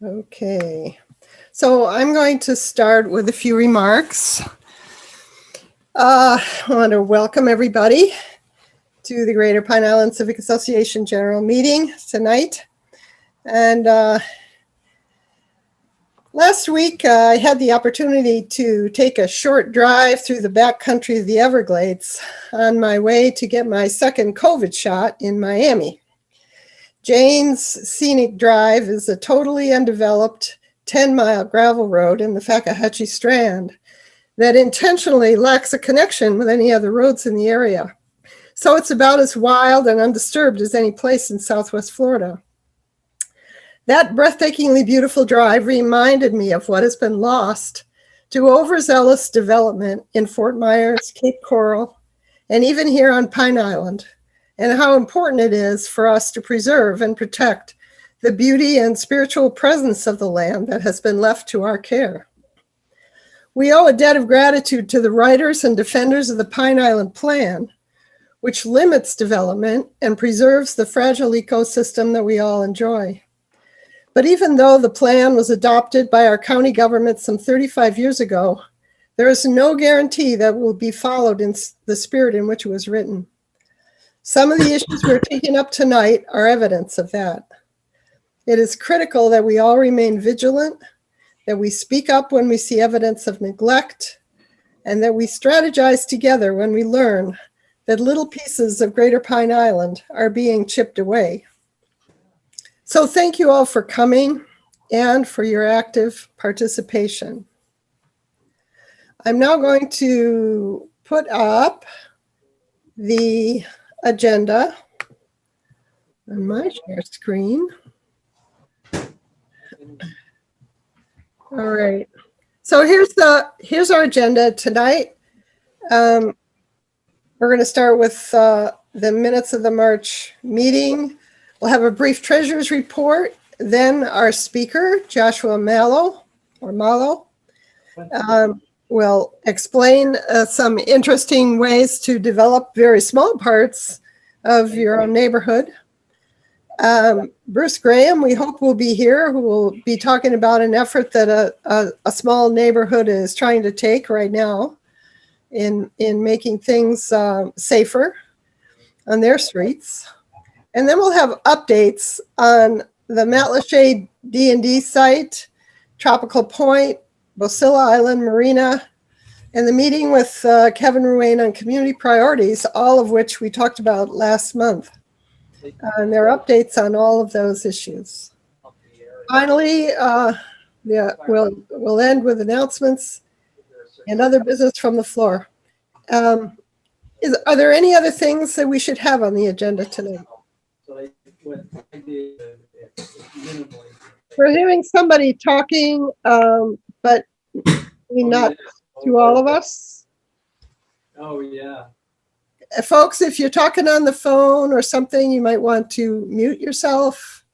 Okay, so I'm going to start with a few remarks. I want to welcome everybody to the Greater Pine Island Civic Association General Meeting tonight. And last week, I had the opportunity to take a short drive through the backcountry of the Everglades on my way to get my second COVID shot in Miami. Jane's Scenic Drive is a totally undeveloped 10-mile gravel road in the Fakahatchee Strand that intentionally lacks a connection with any other roads in the area. So it's about as wild and undisturbed as any place in Southwest Florida. That breathtakingly beautiful drive reminded me of what has been lost to overzealous development in Fort Myers, Cape Coral, and even here on Pine Island, and how important it is for us to preserve and protect the beauty and spiritual presence of the land that has been left to our care. We owe a debt of gratitude to the writers and defenders of the Pine Island Plan, which limits development and preserves the fragile ecosystem that we all enjoy. But even though the plan was adopted by our county government some 35 years ago, there is no guarantee that it will be followed in the spirit in which it was written. Some of the issues we're taking up tonight are evidence of that. It is critical that we all remain vigilant, that we speak up when we see evidence of neglect, and that we strategize together when we learn that little pieces of Greater Pine Island are being chipped away. So thank you all for coming and for your active participation. I'm now going to put up the agenda on my share screen. All right. So here's our agenda tonight. We're going to start with the minutes of the March meeting. We'll have a brief treasurer's report. Then our speaker, Josh Malo, will explain some interesting ways to develop very small parts of your own neighborhood. Bruce Graham, we hope, will be here, who will be talking about an effort that a small neighborhood is trying to take right now in making things safer on their streets. And then we'll have updates on the Matlacha D&D site, Tropical Point, Bocilla Island, Marina, and the meeting with Kevin Ruane on community priorities, all of which we talked about last month. And there are updates on all of those issues. Finally, we'll end with announcements and other business from the floor. Are there any other things that we should have on the agenda tonight? We're hearing somebody talking, but not to all of us. Oh, yeah. Folks, if you're talking on the phone or something, you might want to mute yourself.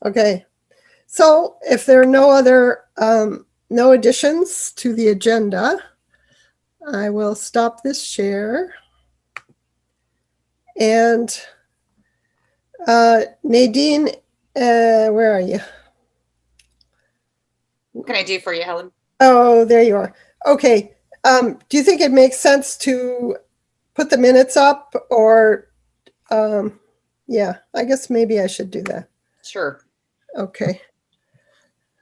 Okay. So if there are no other, no additions to the agenda, I will stop this share. And Nadine, where are you? What can I do for you, Helen? Oh, there you are. Okay. Do you think it makes sense to put the minutes up, or yeah, I guess maybe I should do that. Sure. Okay.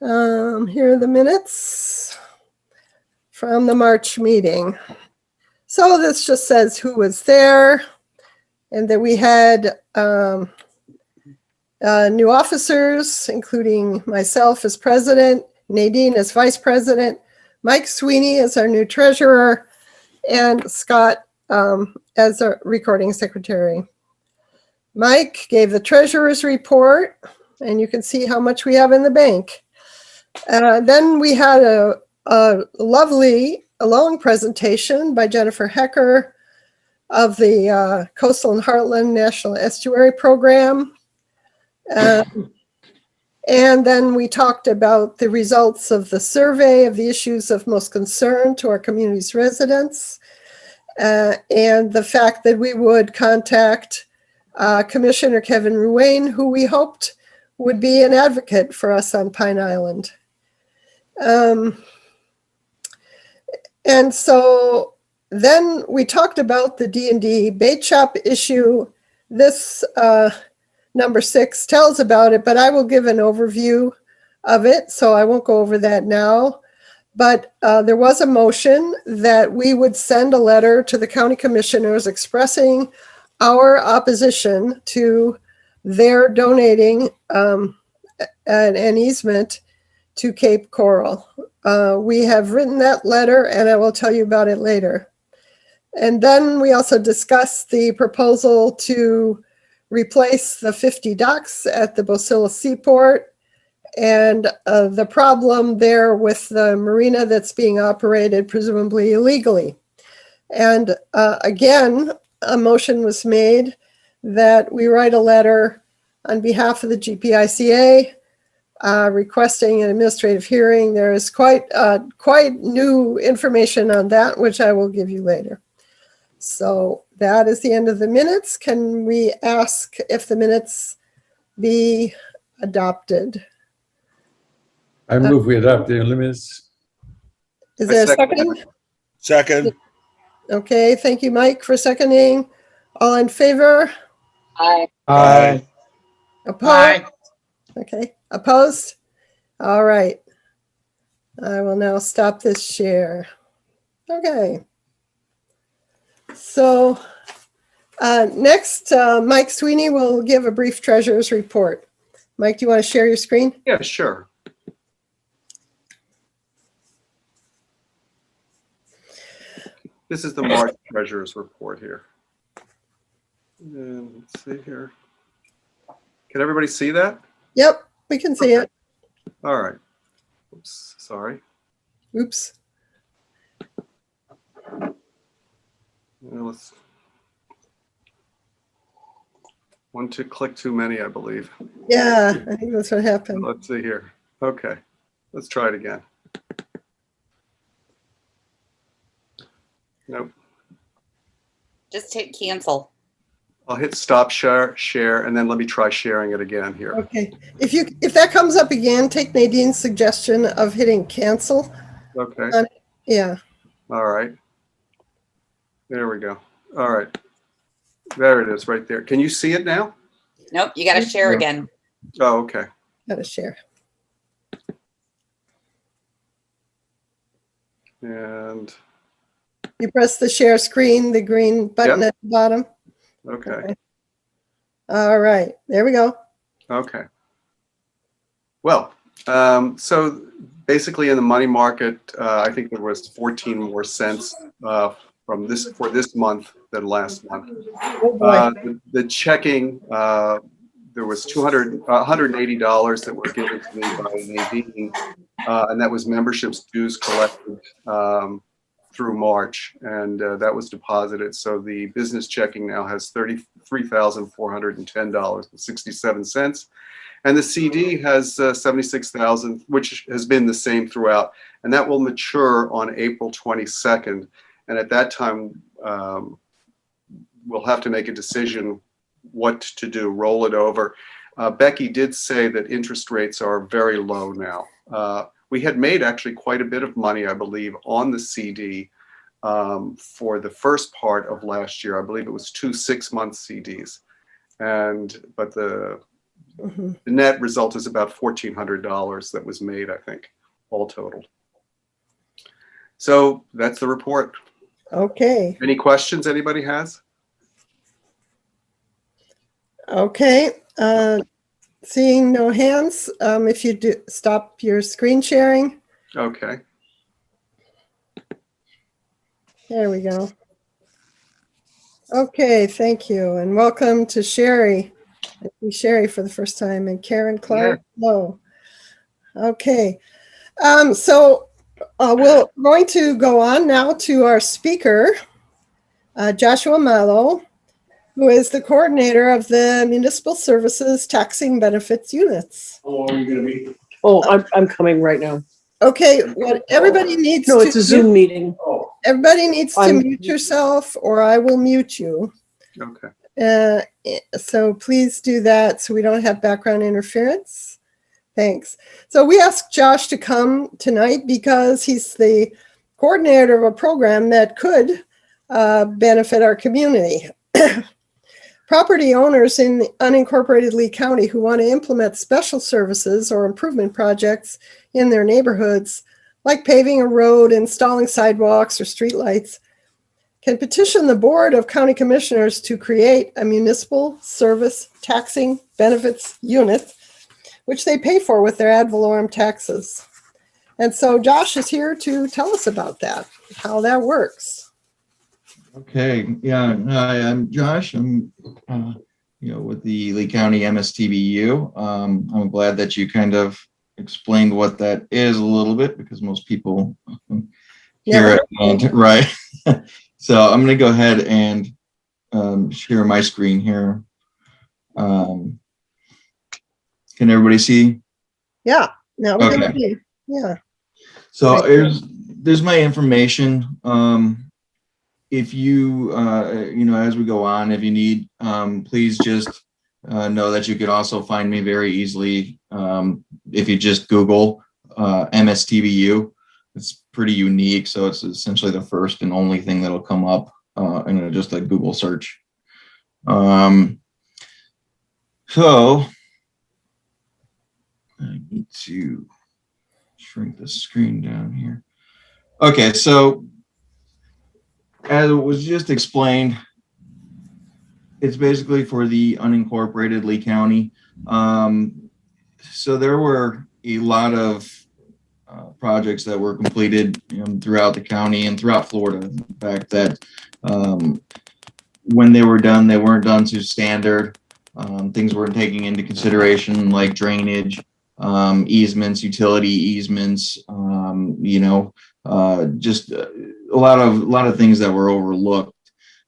Here are the minutes from the March meeting. So this just says who was there, and that we had new officers, including myself as president, Nadine as vice president, Mike Sweeney as our new treasurer, and Scott as our recording secretary. Mike gave the treasurer's report, and you can see how much we have in the bank. Then we had a lovely, long presentation by Jennifer Hecker of the Coastal and Heartland National Estuary Program. And then we talked about the results of the survey of the issues of most concern to our community's residents, and the fact that we would contact Commissioner Kevin Ruane, who we hoped would be an advocate for us on Pine Island. And so then we talked about the D&D bait shop issue. This number 6 tells about it, but I will give an overview of it, so I won't go over that now. But there was a motion that we would send a letter to the county commissioners expressing our opposition to their donating an easement to Cape Coral. We have written that letter, and I will tell you about it later. And then we also discussed the proposal to replace the 50 docks at the Bocilla Seaport and the problem there with the marina that's being operated presumably illegally. And again, a motion was made that we write a letter on behalf of the GPICA requesting an administrative hearing. There is quite new information on that, which I will give you later. So that is the end of the minutes. Can we ask if the minutes be adopted? I move we adopt the minutes. Is there a second. second? Second. Okay, thank you, Mike, for seconding. All in favor? Aye. Aye. Opposed? Okay, opposed? All right. I will now stop this share. Okay. So next, Mike Sweeney will give a brief treasurer's report. Mike, do you want to share your screen? Yeah, sure. This is the March Treasurer's Report here. And let's see here. Can everybody see that? Yep, we can see it. All right. Oops, sorry. Oops. Let's click too many, I believe. Yeah, I think that's what happened. Let's see here. Okay, let's try it again. Nope. Just hit cancel. I'll hit stop share, and then let me try sharing it again here. Okay, if that comes up again, take Nadine's suggestion of hitting cancel. Okay. Yeah. All right. There we go. All right. There it is right there. Can you see it now? Nope, you got to share again. Oh, okay. Got to share. And You press the share screen, the green button at the bottom. okay. All right, there we go. Okay. Well, so basically in the money market, I think there was 14 more cents for this month than last month. Oh boy. The checking, there was $180 that were given to me by Nadine, and that was memberships dues collected through March, and that was deposited. So the business checking now has $33,410.67, and the CD has $76,000, which has been the same throughout, and that will mature on April 22nd. And at that time, we'll have to make a decision what to do, roll it over. Becky did say that interest rates are very low now. We had made actually quite a bit of money, I believe, on the CD for the first part of last year. I believe it was 2 6-month CDs. But the net result is about $1,400 that was made, I think, all totaled. So that's the report. Okay. Any questions anybody has? Okay. Seeing no hands, if you do stop your screen sharing. Okay. There we go. Okay, thank you. And welcome to Sherry. I see Sherry for the first time and Karen Clark. Hello. Okay. So we're going to go on now to our speaker, Joshua Malo, who is the coordinator of the Municipal Services Taxing Benefits Units. How long are you gonna be? Oh, I'm coming right now. Okay, what everybody needs No, to it's a Zoom meeting. Oh, everybody needs to I'm- mute yourself or I will mute you. Okay. So please do that so we don't have background interference. Thanks. So we asked Josh to come tonight because he's the coordinator of a program that could benefit our community. Property owners in the unincorporated Lee County who want to implement special services or improvement projects in their neighborhoods, like paving a road, installing sidewalks or streetlights, can petition the Board of County Commissioners to create a municipal service taxing benefits unit, which they pay for with their ad valorem taxes. And so Josh is here to tell us about that, how that works. Okay, yeah, hi, I'm Josh. I'm, with the Lee County MSTBU. I'm glad that you kind of explained what that is a little bit because most people hear it, right? So I'm going to go ahead and share my screen here. Can everybody see? Yeah, now we're Okay. going to be, yeah. So there's my information. If you, as we go on, if you need, please just know that you could also find me very easily if you just Google MSTBU. It's pretty unique, so it's essentially the first and only thing that'll come up in just a Google search. So I need to shrink the screen down here. Okay, so as it was just explained, it's basically for the unincorporated Lee County. So there were a lot of projects that were completed throughout the county and throughout Florida. In fact, that when they were done, they weren't done to standard. Things weren't taking into consideration like drainage, easements, utility easements, just a lot of things that were overlooked.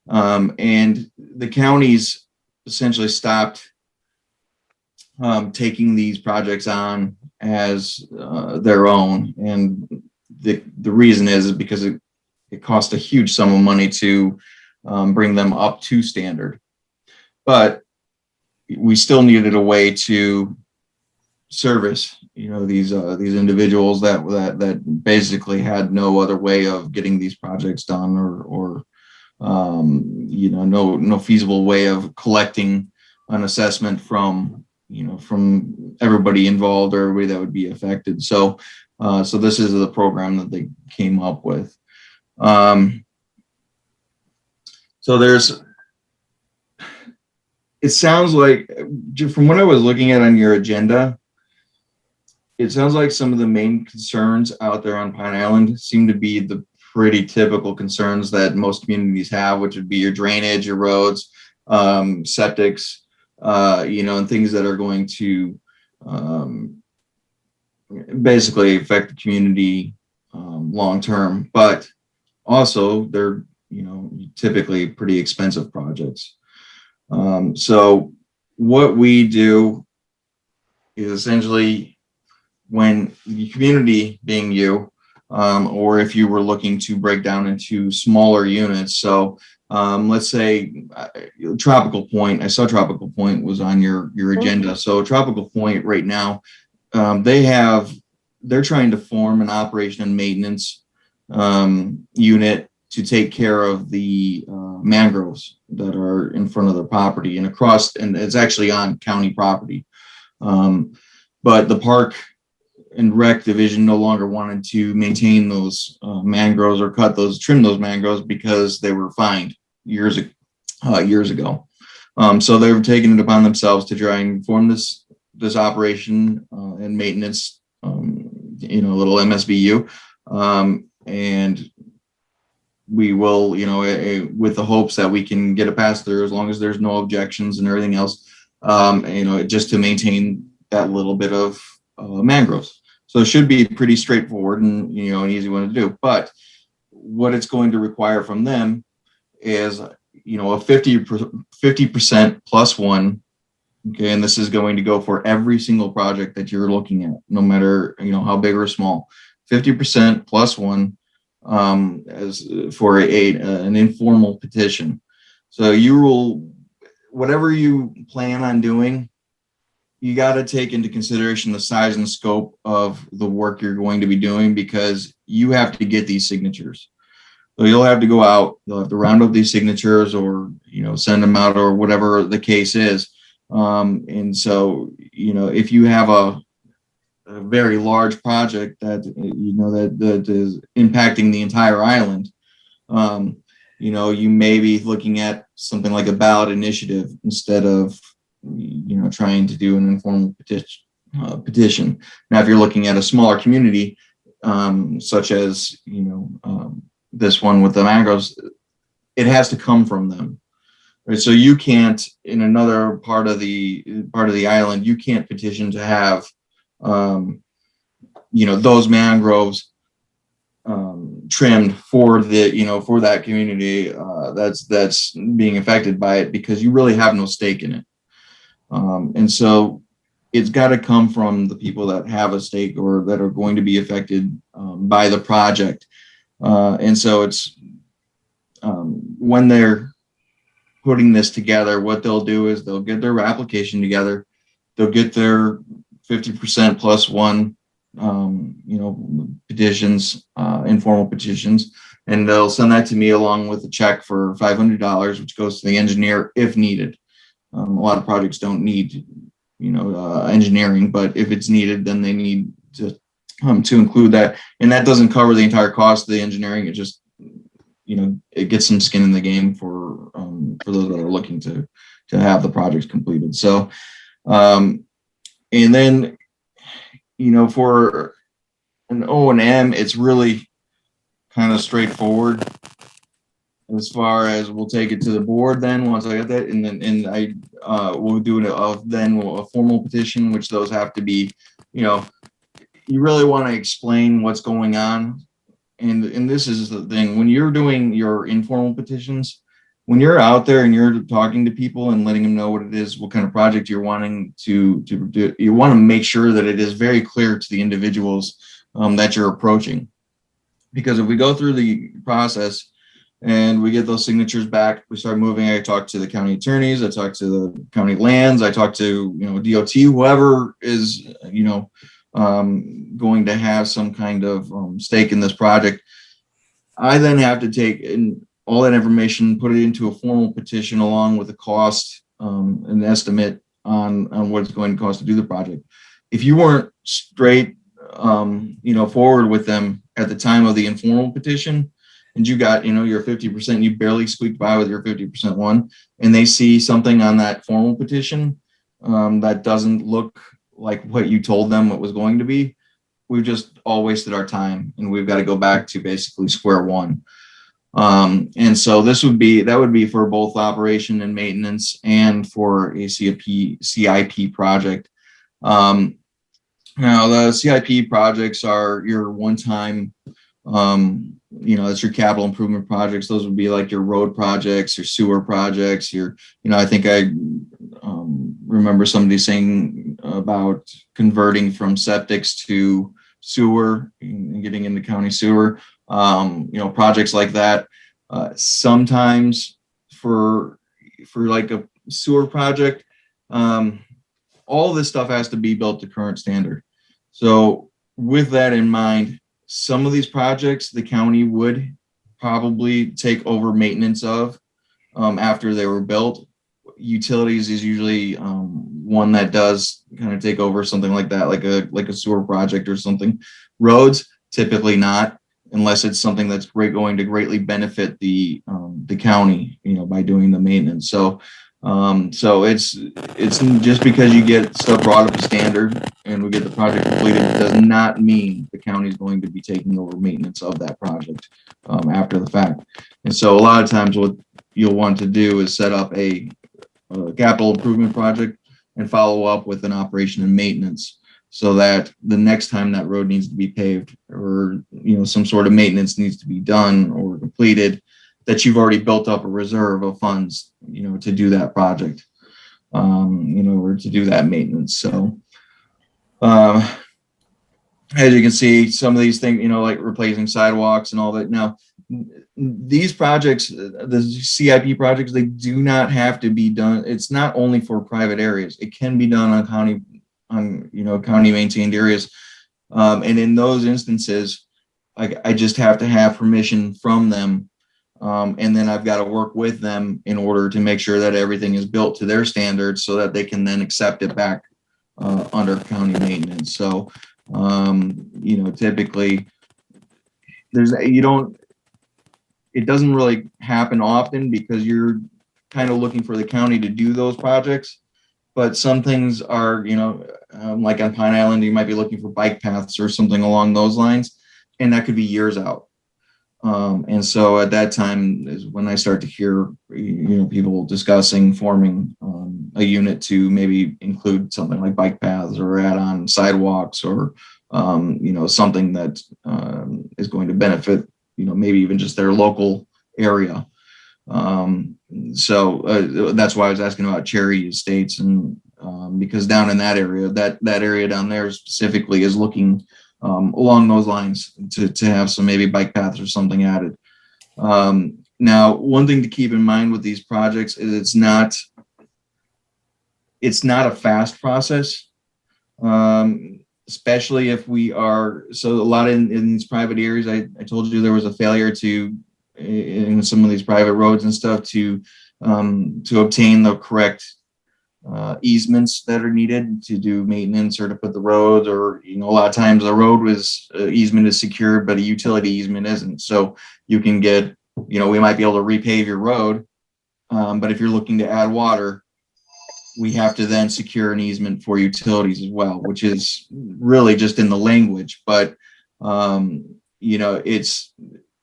And the counties essentially stopped taking these projects on as their own. And the reason is because it cost a huge sum of money to bring them up to standard. But we still needed a way to service, these individuals that basically had no other way of getting these projects done or no feasible way of collecting an assessment from everybody involved or everybody that would be affected. So this is the program that they came up with. It sounds like, from what I was looking at on your agenda, it sounds like some of the main concerns out there on Pine Island seem to be the pretty typical concerns that most communities have, which would be your drainage, your roads, septics, and things that are going to basically affect the community long term. But also, they're typically pretty expensive projects. So what we do is essentially, when the community, being you, or if you were looking to break down into smaller units. So let's say Tropical Point, I saw Tropical Point was on your agenda. So Tropical Point right now, they're trying to form an operation and maintenance unit to take care of the mangroves that are in front of their property and it's actually on county property. But the Park and Rec Division no longer wanted to maintain those mangroves or trim those mangroves because they were fined years ago. So they were taking it upon themselves to try and form this operation and maintenance, little MSBU. And we will, with the hopes that we can get it passed through as long as there's no objections and everything else, just to maintain that little bit of mangroves. So it should be pretty straightforward and, an easy one to do. But what it's going to require from them is, a 50% plus one. Okay. And this is going to go for every single project that you're looking at, no matter, how big or small. 50% plus one as for an informal petition. So you will whatever you plan on doing, you got to take into consideration the size and scope of the work you're going to be doing, because you have to get these signatures. So you'll have to go out, you'll have to round up these signatures, or, send them out, or whatever the case is. And so, if you have a very large project that, that is impacting the entire island, you may be looking at something like a ballot initiative instead of, trying to do an informal petition. Now, if you're looking at a smaller community, such as, this one with the mangroves, it has to come from them. Right? So you can't, in another part of the island, you can't petition to have, those mangroves trimmed for for that community that's being affected by it, because you really have no stake in it. And so it's got to come from the people that have a stake or that are going to be affected by the project. And so it's when they're putting this together, what they'll do is they'll get their application together, they'll get their 50% plus one, petitions, informal petitions, and they'll send that to me along with a check for $500, which goes to the engineer if needed. A lot of projects don't need, engineering, but if it's needed, then they need to include that. And that doesn't cover the entire cost of the engineering. It just, it gets some skin in the game for those that are looking to have the projects completed. So, and then, for an O&M, it's really kind of straightforward as far as we'll take it to the board then once I get that, and I we'll do a formal petition, which those have to be, you really want to explain what's going on. And this is the thing, when you're doing your informal petitions, when you're out there and you're talking to people and letting them know what it is, what kind of project you're wanting to do, you want to make sure that it is very clear to the individuals that you're approaching. Because if we go through the process and we get those signatures back, we start moving, I talk to the county attorneys, I talk to the county lands, I talk to, DOT, whoever is, going to have some kind of stake in this project. I then have to take in all that information, put it into a formal petition along with the cost, an estimate on what it's going to cost to do the project. If you weren't straight, forward with them at the time of the informal petition, and you got, your 50%, you barely squeaked by with your 50% one, and they see something on that formal petition that doesn't look like what you told them it was going to be, we've just all wasted our time, and we've got to go back to basically square one. And so that would be for both operation and maintenance and for a CIP project. Now the CIP projects are your one-time, that's your capital improvement projects. Those would be like your road projects, your sewer projects, I think I remember somebody saying about converting from septics to sewer and getting into county sewer, projects like that. Sometimes for like a sewer project, all this stuff has to be built to current standard. So with that in mind, some of these projects, the county would probably take over maintenance of after they were built. Utilities is usually one that does kind of take over something like that, like a sewer project or something. Roads, typically not, unless it's something that's going to greatly benefit the county, by doing the maintenance. So it's just because you get stuff brought up to standard and we get the project completed, does not mean the county is going to be taking over maintenance of that project after the fact. And so a lot of times what you'll want to do is set up a capital improvement project and follow up with an operation and maintenance, so that the next time that road needs to be paved or some sort of maintenance needs to be done or completed, that you've already built up a reserve of funds to do that project, or to do that maintenance. So as you can see, some of these things, like replacing sidewalks and all that. Now, these projects, the CIP projects, they do not have to be done. It's not only for private areas. It can be done on county maintained areas. And in those instances, I just have to have permission from them. And then I've got to work with them in order to make sure that everything is built to their standards so that they can then accept it back under county maintenance. So, typically it doesn't really happen often because you're kind of looking for the county to do those projects. But some things are, like on Pine Island, you might be looking for bike paths or something along those lines, and that could be years out. And so at that time is when I start to hear, people discussing forming a unit to maybe include something like bike paths or add on sidewalks or, something that is going to benefit, maybe even just their local area. So that's why I was asking about Cherry Estates, and because down in that area, that area down there specifically is looking along those lines to have some maybe bike paths or something added. Now, one thing to keep in mind with these projects is it's not a fast process, especially if we are, so a lot in these private areas, I told you there was a failure in some of these private roads and stuff to obtain the correct easements that are needed to do maintenance or to put the roads, or a lot of times the road easement is secured but a utility easement isn't. So you can get, we might be able to repave your road, but if you're looking to add water, we have to then secure an easement for utilities as well, which is really just in the language. But it's,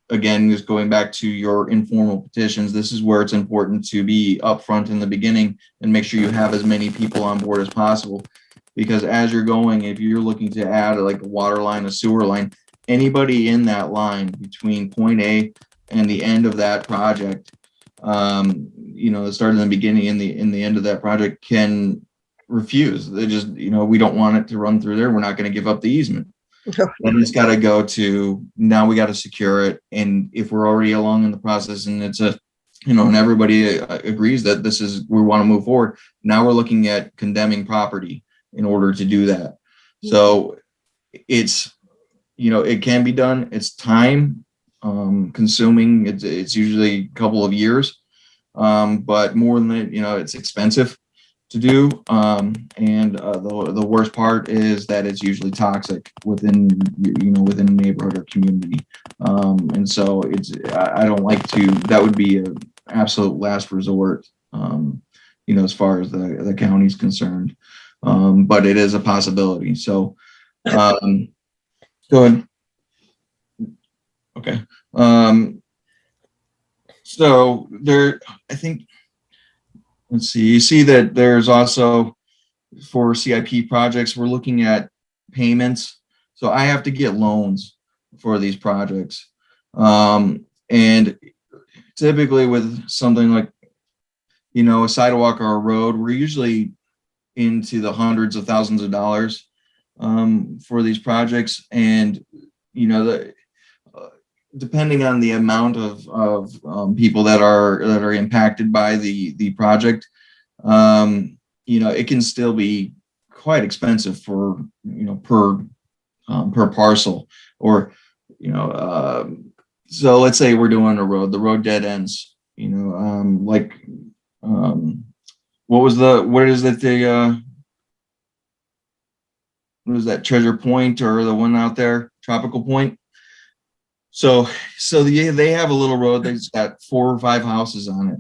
again, just going back to your informal petitions, this is where it's important to be upfront in the beginning and make sure you have as many people on board as possible. Because as you're going, if you're looking to add like a water line, a sewer line, anybody in that line between point A and the end of that project, the start in the beginning and the end of that project can refuse. They just, we don't want it to run through there. We're not going to give up the easement. Then it's got to go to, now we got to secure it. And if we're already along in the process and it's and everybody agrees that we want to move forward, now we're looking at condemning property in order to do that. So it's, it can be done. It's time consuming. It's usually a couple of years, but more than that, it's expensive to do. And the worst part is that it's usually toxic within a neighborhood or community. And so I don't like to, that would be an absolute last resort, as far as the county's concerned. But it is a possibility. So, go ahead. Okay. So there, I think, let's see, you see that there's also for CIP projects, we're looking at payments. So I have to get loans for these projects. And typically with something like, a sidewalk or a road, we're usually into the hundreds of thousands of dollars for these projects. And, depending on the amount of people that are impacted by the project, it can still be quite expensive for per parcel, or so let's say we're doing a road, the road dead ends, what is that Treasure Point or the one out there, Tropical Point? So they have a little road that's got 4 or 5 houses on it.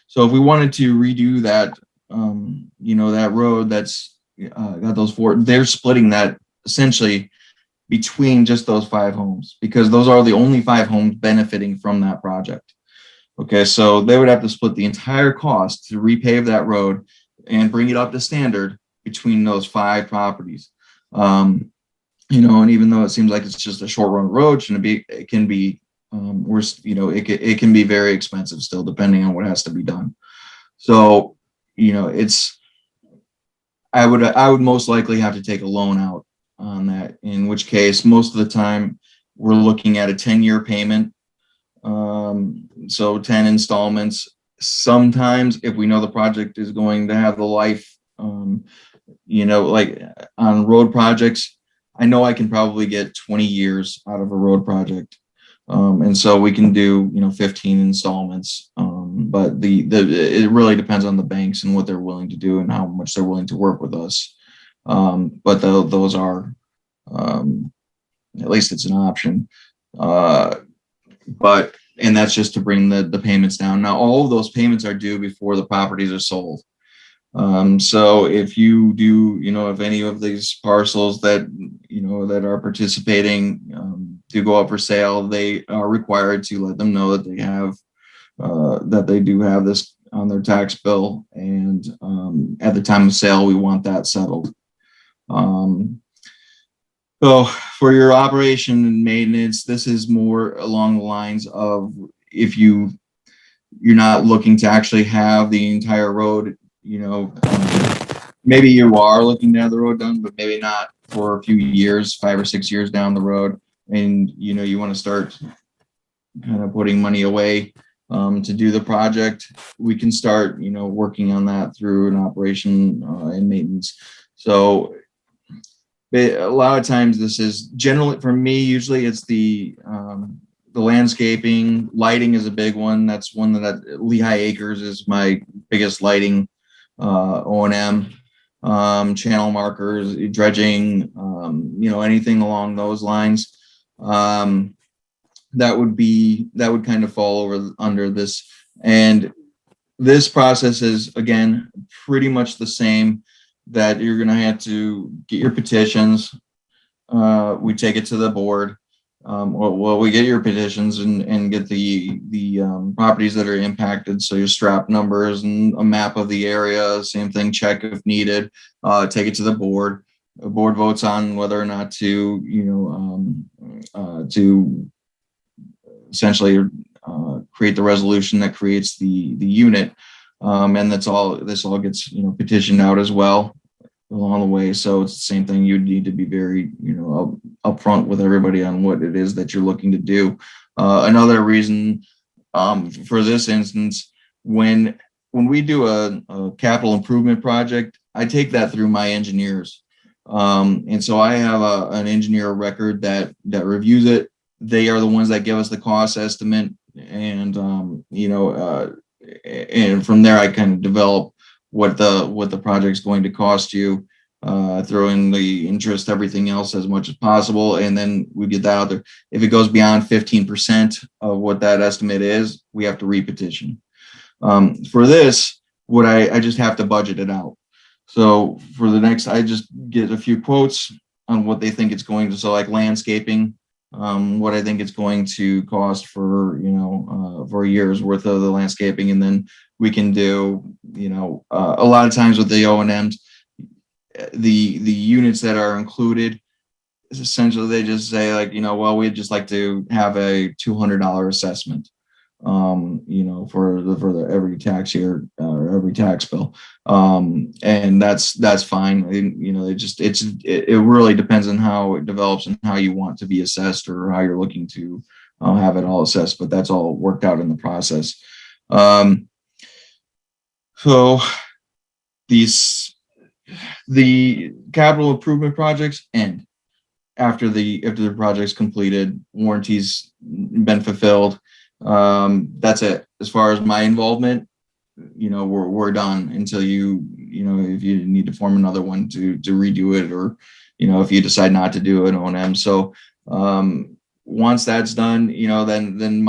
So if we wanted to redo that, that road that's got those 4, they're splitting that essentially between just those 5 homes, because those are the only 5 homes benefiting from that project. Okay, so they would have to split the entire cost to repave that road and bring it up to standard between those 5 properties. And even though it seems like it's just a short run road, it can be worse. It can be very expensive still, depending on what has to be done. So, I would most likely have to take a loan out on that, in which case most of the time we're looking at a 10-year payment. So 10 installments. Sometimes if we know the project is going to have the life, like on road projects, I know I can probably get 20 years out of a road project. And so we can do, 15 installments. But it really depends on the banks and what they're willing to do and how much they're willing to work with us. But those are, at least it's an option. And that's just to bring the payments down. Now, all of those payments are due before the properties are sold. So if you do, if any of these parcels that, that are participating do go up for sale, they are required to let them know that they have, that they do have this on their tax bill. And at the time of sale, we want that settled. So for your operation and maintenance, this is more along the lines of if you're not looking to actually have the entire road, maybe you are looking to have the road done, but maybe not for a few years, 5 or 6 years down the road. And, you want to start kind of putting money away to do the project. We can start, working on that through an operation and maintenance. So a lot of times this is generally for me, usually it's the landscaping. Lighting is a big one. That's one that Lehigh Acres is my biggest lighting O&M, channel markers, dredging, anything along those lines. That would kind of fall under this. And this process is, again, pretty much the same, that you're going to have to get your petitions. We take it to the board. We get your petitions and get the properties that are impacted. So your strap numbers and a map of the area, same thing, check if needed, take it to the board. The board votes on whether or not to, to essentially create the resolution that creates the unit. And this all gets, petitioned out as well along the way. So it's the same thing. You'd need to be very, upfront with everybody on what it is that you're looking to do. Another reason for this instance, when we do a capital improvement project, I take that through my engineers. And so I have an engineer record that reviews it. They are the ones that give us the cost estimate, and and from there I kind of develop what the project's going to cost you, throw in the interest, everything else as much as possible, and then we get that out there. If it goes beyond 15% of what that estimate is, we have to repetition. For this, I just have to budget it out. So for the next, I just get a few quotes on what they think it's going to, so like landscaping, what I think it's going to cost for, for a year's worth of the landscaping. And then we can do, a lot of times with the O&Ms, the units that are included, essentially they just say like, we'd just like to have a $200 assessment, for the every tax year or every tax bill. And that's fine. It really depends on how it develops and how you want to be assessed or how you're looking to have it all assessed, but that's all worked out in the process. So the capital improvement projects end after the project's completed, warranties been fulfilled. That's it. As far as my involvement, we're done until if you need to form another one to redo it, or, if you decide not to do an O&M. So, once that's done, then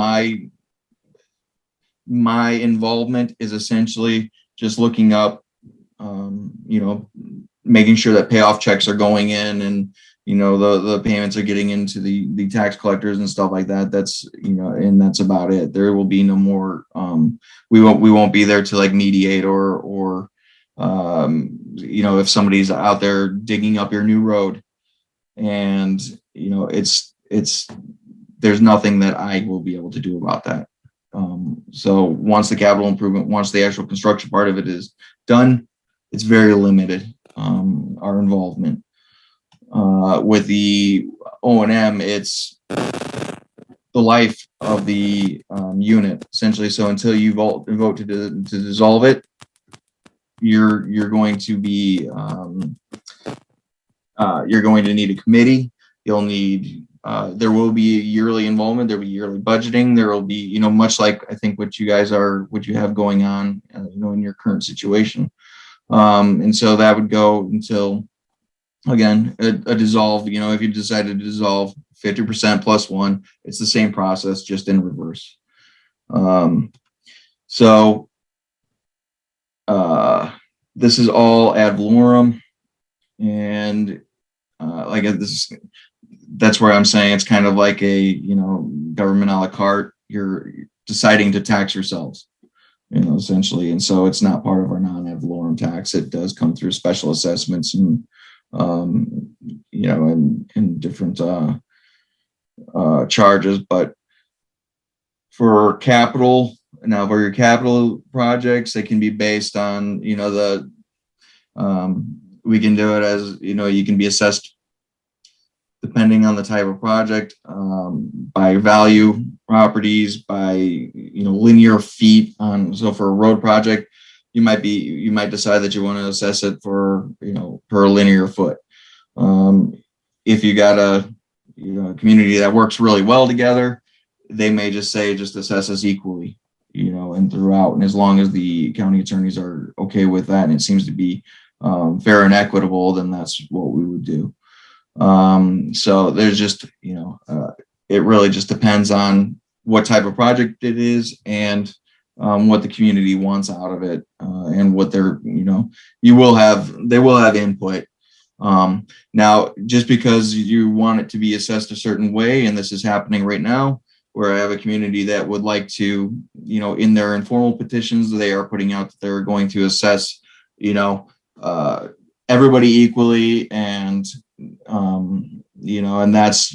my involvement is essentially just looking up, making sure that payoff checks are going in, and, the payments are getting into the tax collectors and stuff like that. That's, and that's about it. There will be no more, we won't be there to like mediate or if somebody's out there digging up your new road, and, there's nothing that I will be able to do about that. So once the capital improvement, once the actual construction part of it is done, it's very limited, our involvement. With the O&M, it's the the life of the unit, essentially. So until you vote to dissolve it, you're going to be you're going to need a committee. You'll need there will be yearly involvement. There'll be yearly budgeting. There will be, much like I think what you have going on, in your current situation. And so that would go until, again, a dissolve. If you decided to dissolve 50% plus one, it's the same process, just in reverse. So this is all ad valorem, and that's where I'm saying it's kind of like a government a la carte. You're deciding to tax yourselves, essentially, and so it's not part of our non-ad valorem tax. It does come through special assessments and and different charges. But for capital, now for your capital projects, they can be based on we can do it as you can be assessed depending on the type of project, by value properties, by linear feet on. So for a road project, you might decide that you want to assess it for per linear foot. If you got a community that works really well together, they may just assess us equally, and throughout. And as long as the county attorneys are okay with that, and it seems to be fair and equitable, then that's what we would do. So there's just, it really just depends on what type of project it is, and what the community wants out of it, and what they're, they will have input. Now, just because you want it to be assessed a certain way, and this is happening right now, where I have a community that would like to, in their informal petitions, they are putting out that they're going to assess, everybody equally, and and that's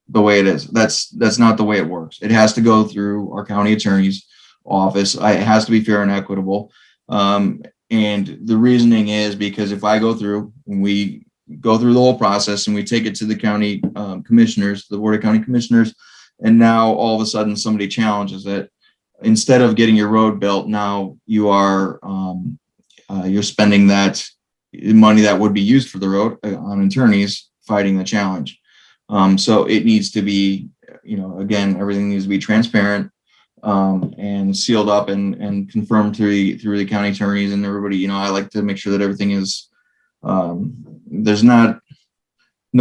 the way it is. That's not the way it works. It has to go through our county attorney's office. It has to be fair and equitable. And the reasoning is because if I go through, and we go through the whole process, and we take it to the county commissioners, the Board of County Commissioners, and now all of a sudden somebody challenges it, instead of getting your road built, now you are you're spending that money that would be used for the road on attorneys fighting the challenge. So it needs to be, again, everything needs to be transparent, and sealed up and confirmed through the county attorneys and everybody. I like to make sure that everything is, there's no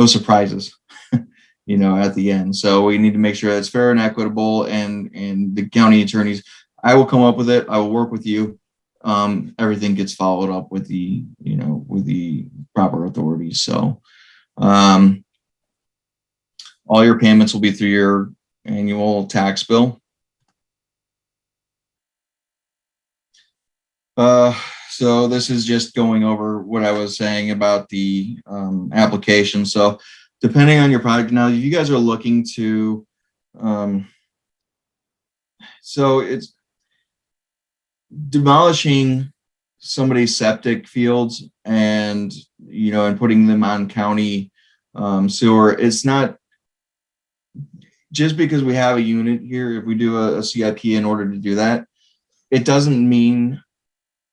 surprises, at the end. So we need to make sure that it's fair and equitable, and the county attorneys, I will come up with it. I will work with you. Everything gets followed up with the proper authorities. So, all your payments will be through your annual tax bill. So this is just going over what I was saying about the application. So depending on your project, now if you guys are looking to, so it's demolishing somebody's septic fields and putting them on county sewer. It's not just because we have a unit here. If we do a CIP in order to do that, it doesn't mean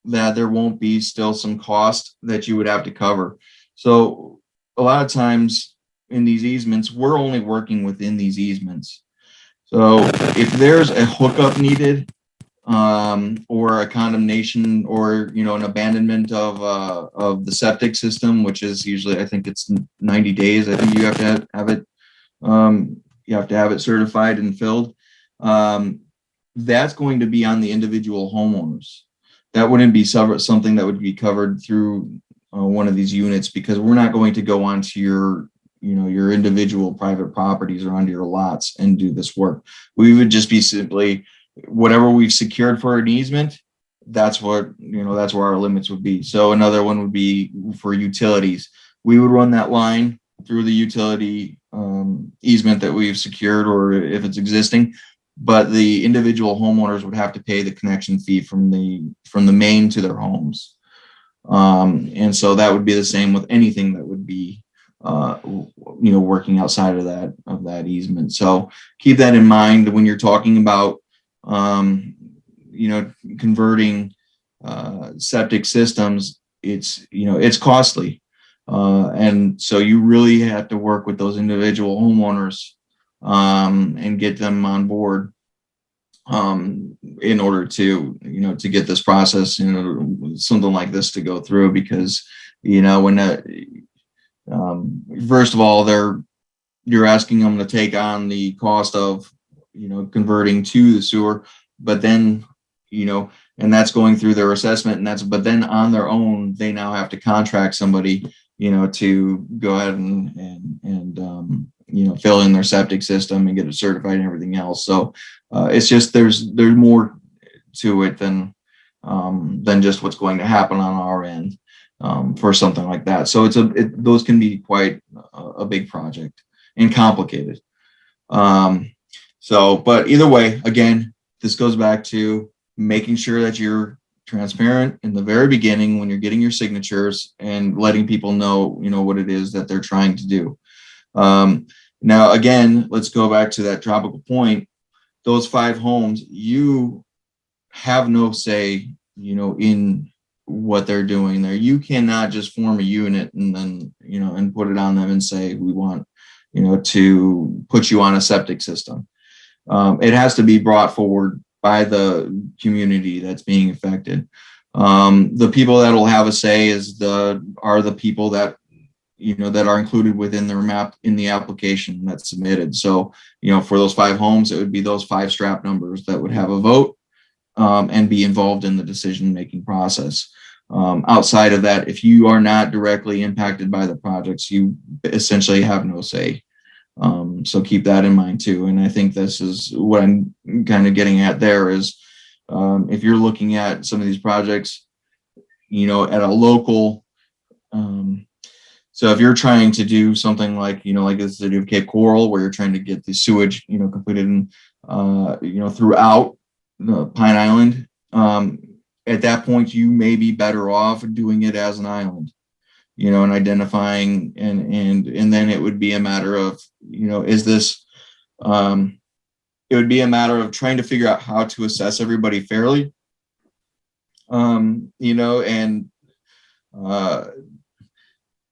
that there won't be still some cost that you would have to cover. So a lot of times in these easements, we're only working within these easements. So if there's a hookup needed, or a condemnation, or an abandonment of the septic system, which is usually, I think it's 90 days. I think you have to have it. You have to have it certified and filled. That's going to be on the individual homeowners. That wouldn't be something that would be covered through one of these units, because we're not going to go onto your individual private properties or onto your lots and do this work. We would just be simply whatever we've secured for an easement. That's what, that's where our limits would be. So another one would be for utilities. We would run that line through the utility easement that we've secured, or if it's existing, but the individual homeowners would have to pay the connection fee from the main to their homes. And so that would be the same with anything that would be working outside of that easement. So keep that in mind when you're talking about, converting septic systems. It's costly. And so you really have to work with those individual homeowners and get them on board in order to get this process, something like this to go through, because first of all, you're asking them to take on the cost of converting to the sewer, but then and that's going through their assessment, but then on their own they now have to contract somebody to go ahead and fill in their septic system and get it certified and everything else. So it's just there's more to it than just what's going to happen on our end for something like that. So those can be quite a big project and complicated. But either way, again, this goes back to making sure that you're transparent in the very beginning when you're getting your signatures and letting people know, what it is that they're trying to do. Now, again, let's go back to that tropical point. Those 5 homes, you have no say, in what they're doing there. You cannot just form a unit and then, and put it on them and say, we want, to put you on a septic system. It has to be brought forward by the community that's being affected. The people that will have a say are the people that that are included within their map in the application that's submitted. So for those 5 homes, it would be those 5 strap numbers that would have a vote and be involved in the decision making process. Outside of that, if you are not directly impacted by the projects, you essentially have no say. So keep that in mind too. And I think this is what I'm kind of getting at there is if you're looking at some of these projects, at a local, so if you're trying to do something like, like the city of Cape Coral, where you're trying to get the sewage, completed in, throughout Pine Island, at that point, you may be better off doing it as an island. And identifying and then it would be a matter of, is this, it would be a matter of trying to figure out how to assess everybody fairly,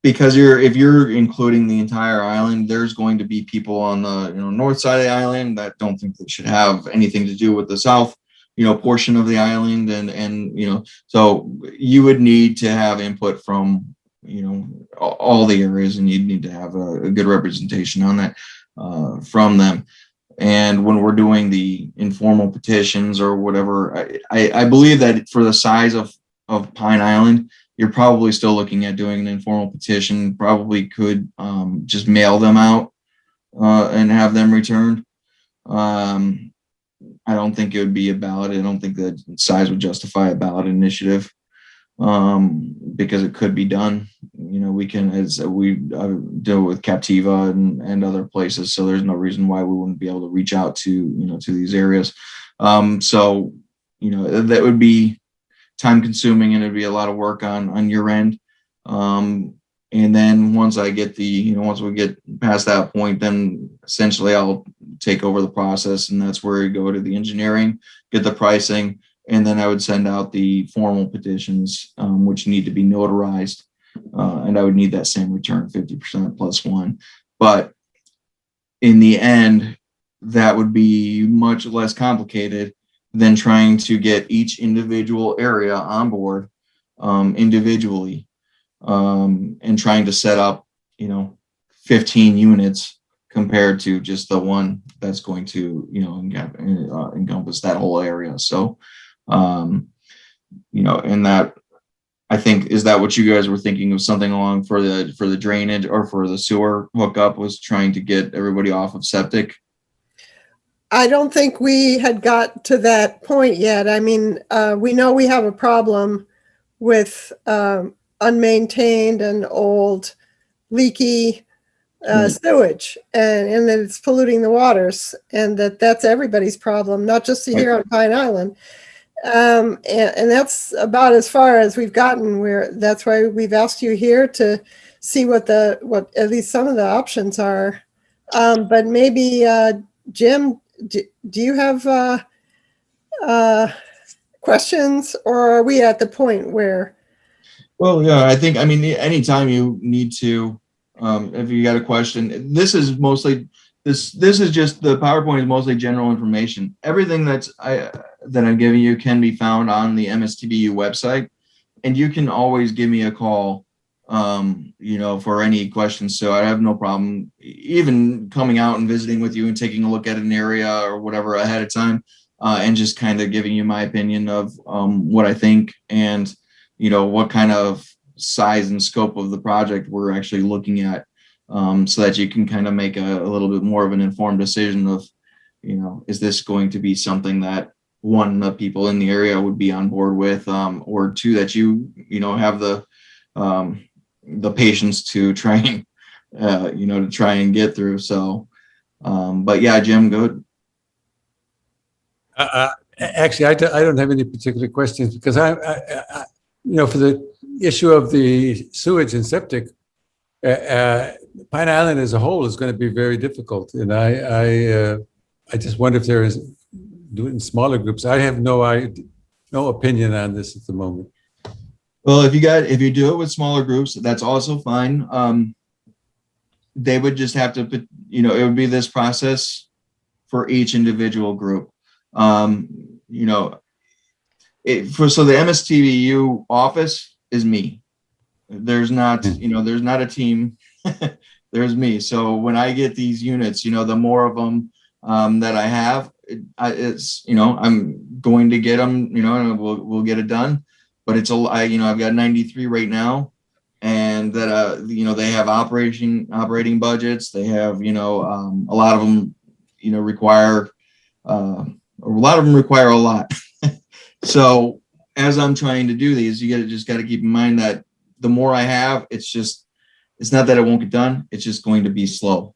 because if you're including the entire island, there's going to be people on the, north side of the island that don't think they should have anything to do with the south, portion of the island. And so you would need to have input from, all the areas, and you'd need to have a good representation on that from them. And when we're doing the informal petitions or whatever, I believe that for the size of Pine Island, you're probably still looking at doing an informal petition. Probably could just mail them out and have them returned. I don't think it would be a ballot. I don't think the size would justify a ballot initiative. Because it could be done, we can, as we deal with Captiva and other places. So there's no reason why we wouldn't be able to reach out to, to these areas. So, that would be time consuming and it'd be a lot of work on your end. And then once I get once we get past that point, then essentially I'll take over the process, and that's where you go to the engineering, get the pricing. And then I would send out the formal petitions, which need to be notarized. And I would need that same return, 50% plus 1. But in the end, that would be much less complicated than trying to get each individual area on board individually and trying to set up, 15 units compared to just the one that's going to, encompass that whole area. So, and that, I think, is that what you guys were thinking of, something along for the drainage or for the sewer hookup, was trying to get everybody off of septic? I don't think we had got to that point yet. I mean, we know we have a problem with unmaintained and old leaky sewage, and that it's polluting the waters, and that's everybody's problem, not just here on Pine Island. And that's about as far as we've gotten. That's why we've asked you here to see what at least some of the options are. But maybe, Jim, do you have questions, or are we at the point where? Well, yeah, I think, I mean, anytime you need to, if you got a question, this is mostly, this is just, the PowerPoint is mostly general information. Everything that I'm giving you can be found on the MSTBU website, and you can always give me a call, you know, for any questions. So I have no problem even coming out and visiting with you and taking a look at an area or whatever ahead of time, and just kind of giving you my opinion of what I think, and you know, what kind of size and scope of the project we're actually looking at, so that you can kind of make a little bit more of an informed decision of, you know, is this going to be something that, one, the people in the area would be on board with, or two, that you know, have the patience to try and, you know, to try and get through. So, but yeah, Jim, go ahead. Actually, I don't have any particular questions, because I you know, for the issue of the sewage and septic, Pine Island as a whole is going to be very difficult. And I just wonder if there is, do it in smaller groups. I have no opinion on this at the moment. Well, if you do it with smaller groups, that's also fine. They would just have to put, you know, it would be this process for each individual group. You know, so the MSTBU office is me. There's not, you know, there's not a team. There's me. So when I get these units, you know, the more of them that I have, it's, you know, I'm going to get them, you know, and we'll get it done. But it's you know, I've got 93 right now, and that you know, they have operating budgets. They have, you know, a lot of them, you know, require a lot. So as I'm trying to do these, you just got to keep in mind that the more I have, it's not that it won't get done. It's just going to be slow.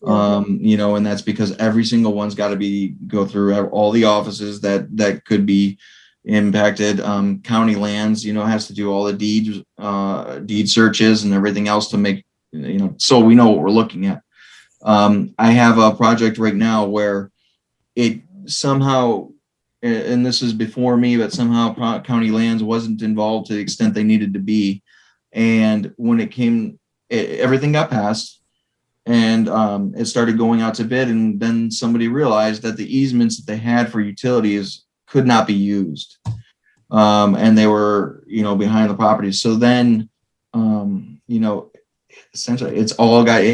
You know, and that's because every single one's got to go through all the offices that could be impacted. County lands, you know, has to do all the deed searches and everything else to make, you know, so we know what we're looking at. I have a project right now where it somehow, and this is before me, but somehow county lands wasn't involved to the extent they needed to be. And when it came, everything got passed, and it started going out to bid. And then somebody realized that the easements that they had for utilities could not be used. And they were, you know, behind the property. So then, you know, essentially it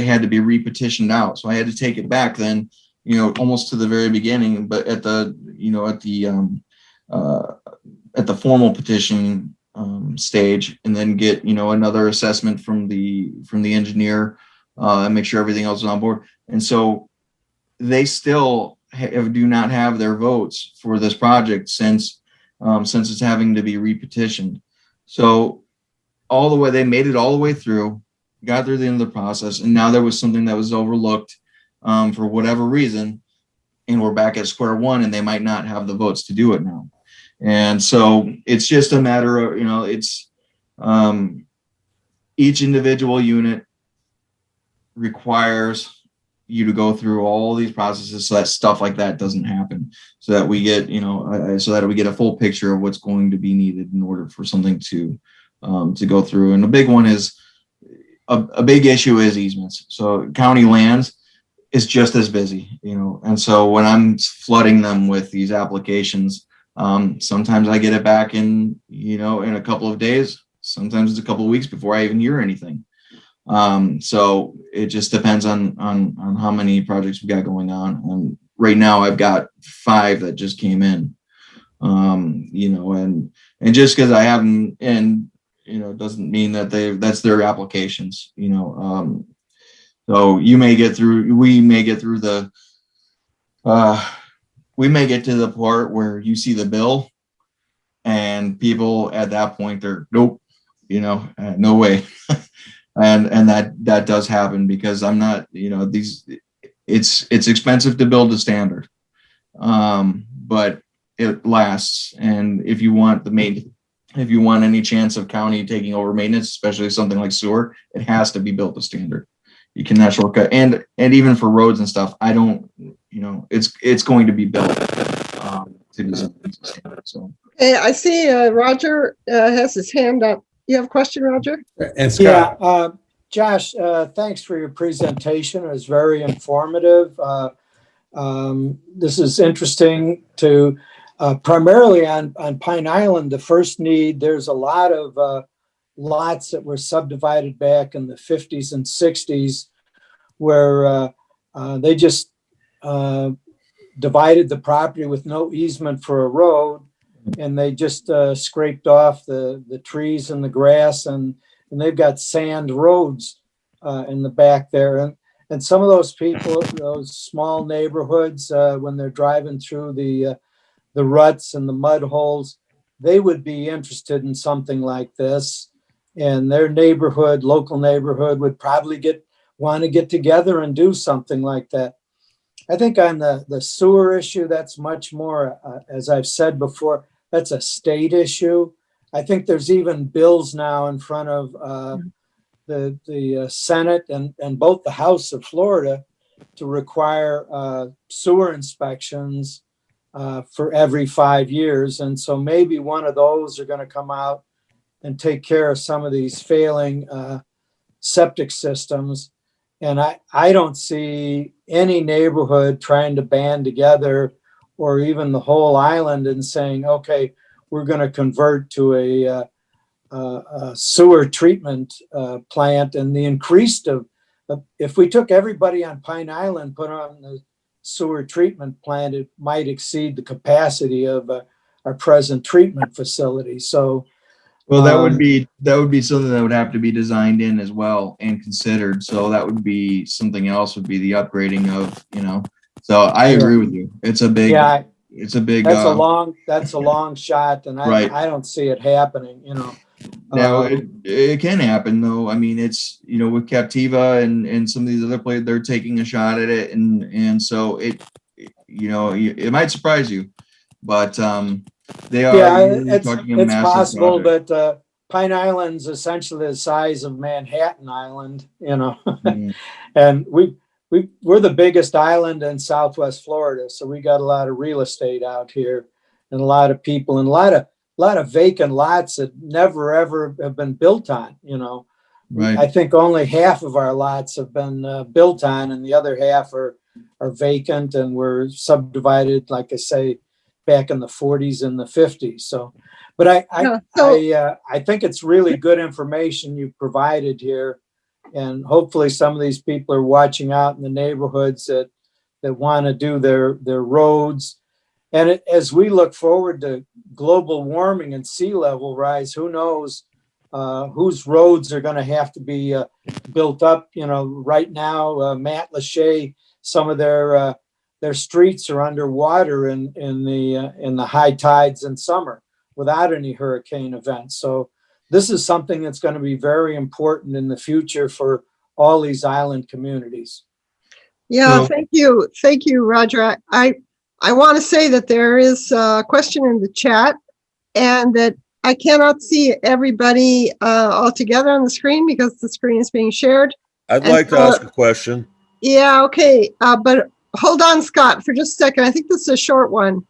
had to be repetitioned out. So I had to take it back then, you know, almost to the very beginning, but at the formal petition stage, and then get, you know, another assessment from the engineer, and make sure everything else is on board. And so they still do not have their votes for this project since it's having to be repetitioned. So they made it all the way through, got through the end of the process, and now there was something that was overlooked for whatever reason, and we're back at square one, and they might not have the votes to do it now. And so it's just a matter of, you know, it's each individual unit requires you to go through all these processes so that stuff like that doesn't happen, so that we get, you know, so that we get a full picture of what's going to be needed in order for something to go through. And a big one is a big issue is easements. So county lands is just as busy, you know, and so when I'm flooding them with these applications, sometimes I get it back in, you know, in a couple of days. Sometimes it's a couple of weeks before I even hear anything. So it just depends on how many projects we got going on. And right now I've got 5 that just came in, you know, and just because I have them in, you know, doesn't mean that that's their applications, you know. So we may get to the part where you see the bill, and people at that point, they're nope, you know, no way. and that does happen, because I'm not, you know, it's expensive to build a standard, but it lasts. And if you want the if you want any chance of county taking over maintenance, especially something like sewer, it has to be built to standard. You cannot shortcut. And even for roads and stuff, I don't, it's going to be built to design to standard. So. Hey, I see Roger has his hand up. You have a question, Roger? And Scott, Yeah, Josh, thanks for your presentation. It was very informative. This is interesting to primarily on Pine Island, the first need, there's a lot of lots that were subdivided back in the 50s and 60s where they just divided the property with no easement for a road, and they just scraped off the trees and the grass, and they've got sand roads in the back there. And some of those people, those small neighborhoods, when they're driving through the ruts and the mud holes, they would be interested in something like this. And their neighborhood, local neighborhood, would probably want to get together and do something like that. I think on the sewer issue, that's much more, as I've said before, that's a state issue. I think there's even bills now in front of the Senate and both the House of Florida to require sewer inspections for every 5 years. And so maybe one of those are going to come out and take care of some of these failing septic systems. And I don't see any neighborhood trying to band together, or even the whole island, and saying, okay, we're going to convert to a sewer treatment plant. And the increased if we took everybody on Pine Island, put on the sewer treatment plant, it might exceed the capacity of our present treatment facility. So, well, that would be something that would have to be designed in as well and considered. So that would be something else, would be the upgrading of, So I agree with you. It's a big. Yeah, it's a big. That's a long shot, and right. I don't see it happening. Now it can happen though. I mean, it's with Captiva and some of these other players, they're taking a shot at it, and so it might surprise you, but they are. Yeah, it's possible, project. but Pine Island's essentially the size of Manhattan Island, Mm. and we're the biggest island in Southwest Florida, so we got a lot of real estate out here, and a lot of people, and a lot of vacant lots that never ever have been built on. Right. I think only half of our lots have been built on, and the other half are vacant and were subdivided, like I say, back in the 40s and the 50s. So, but I think it's really good information you provided here, and hopefully some of these people are watching out in the neighborhoods that want to do their roads. And as we look forward to global warming and sea level rise, who knows whose roads are going to have to be built up. Right now, Matlacha, some of their streets are underwater in the high tides in summer without any hurricane events. So this is something that's going to be very important in the future for all these island communities. Yeah, thank you, Roger. I want to say that there is a question in the chat, and that I cannot see everybody all together on the screen because the screen is being shared. I'd like to ask a question. Yeah, okay. But hold on, Scott, for just a second. I think this is a short one.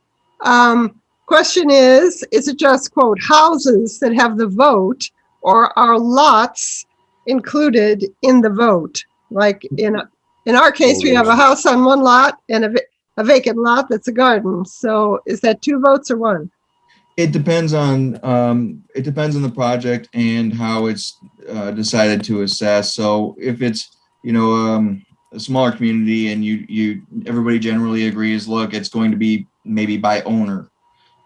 Question is it just, quote, houses that have the vote, or are lots included in the vote? Like in our case, we have a house on one lot and a vacant lot that's a garden. So is that 2 votes or 1? It depends on the project and how it's decided to assess. So if it's a smaller community and everybody generally agrees, look, it's going to be maybe by owner,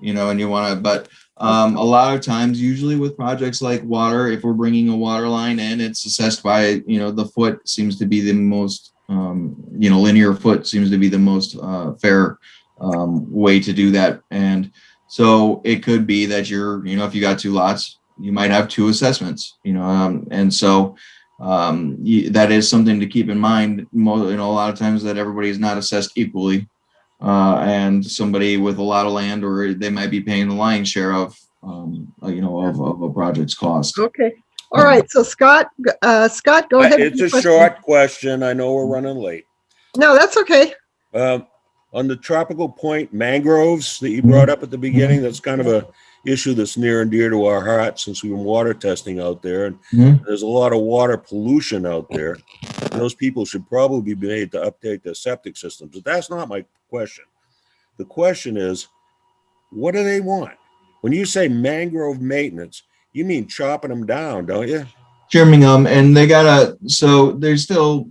and you want to, but a lot of times, usually with projects like water, if we're bringing a water line in, it's assessed by, the foot seems to be the most, linear foot seems to be the most fair way to do that. And so it could be that if you got 2 lots, you might have 2 assessments, and so that is something to keep in mind. A lot of times that everybody is not assessed equally, and somebody with a lot of land, or they might be paying the lion's share of of a project's cost. Okay. All right. So Scott, go ahead. with It's your a question. short question. I know we're running late. No, that's okay. On the Tropical Point mangroves that you brought up at the beginning, that's kind of a issue that's near and dear to our hearts since we've been water testing out there. And there's a lot of water pollution out there. And those people should probably be made to update their septic systems. But that's not my question. The question is, what do they want? When you say mangrove maintenance, you mean chopping them down, don't you? Trimming them, and they gotta, so there's still,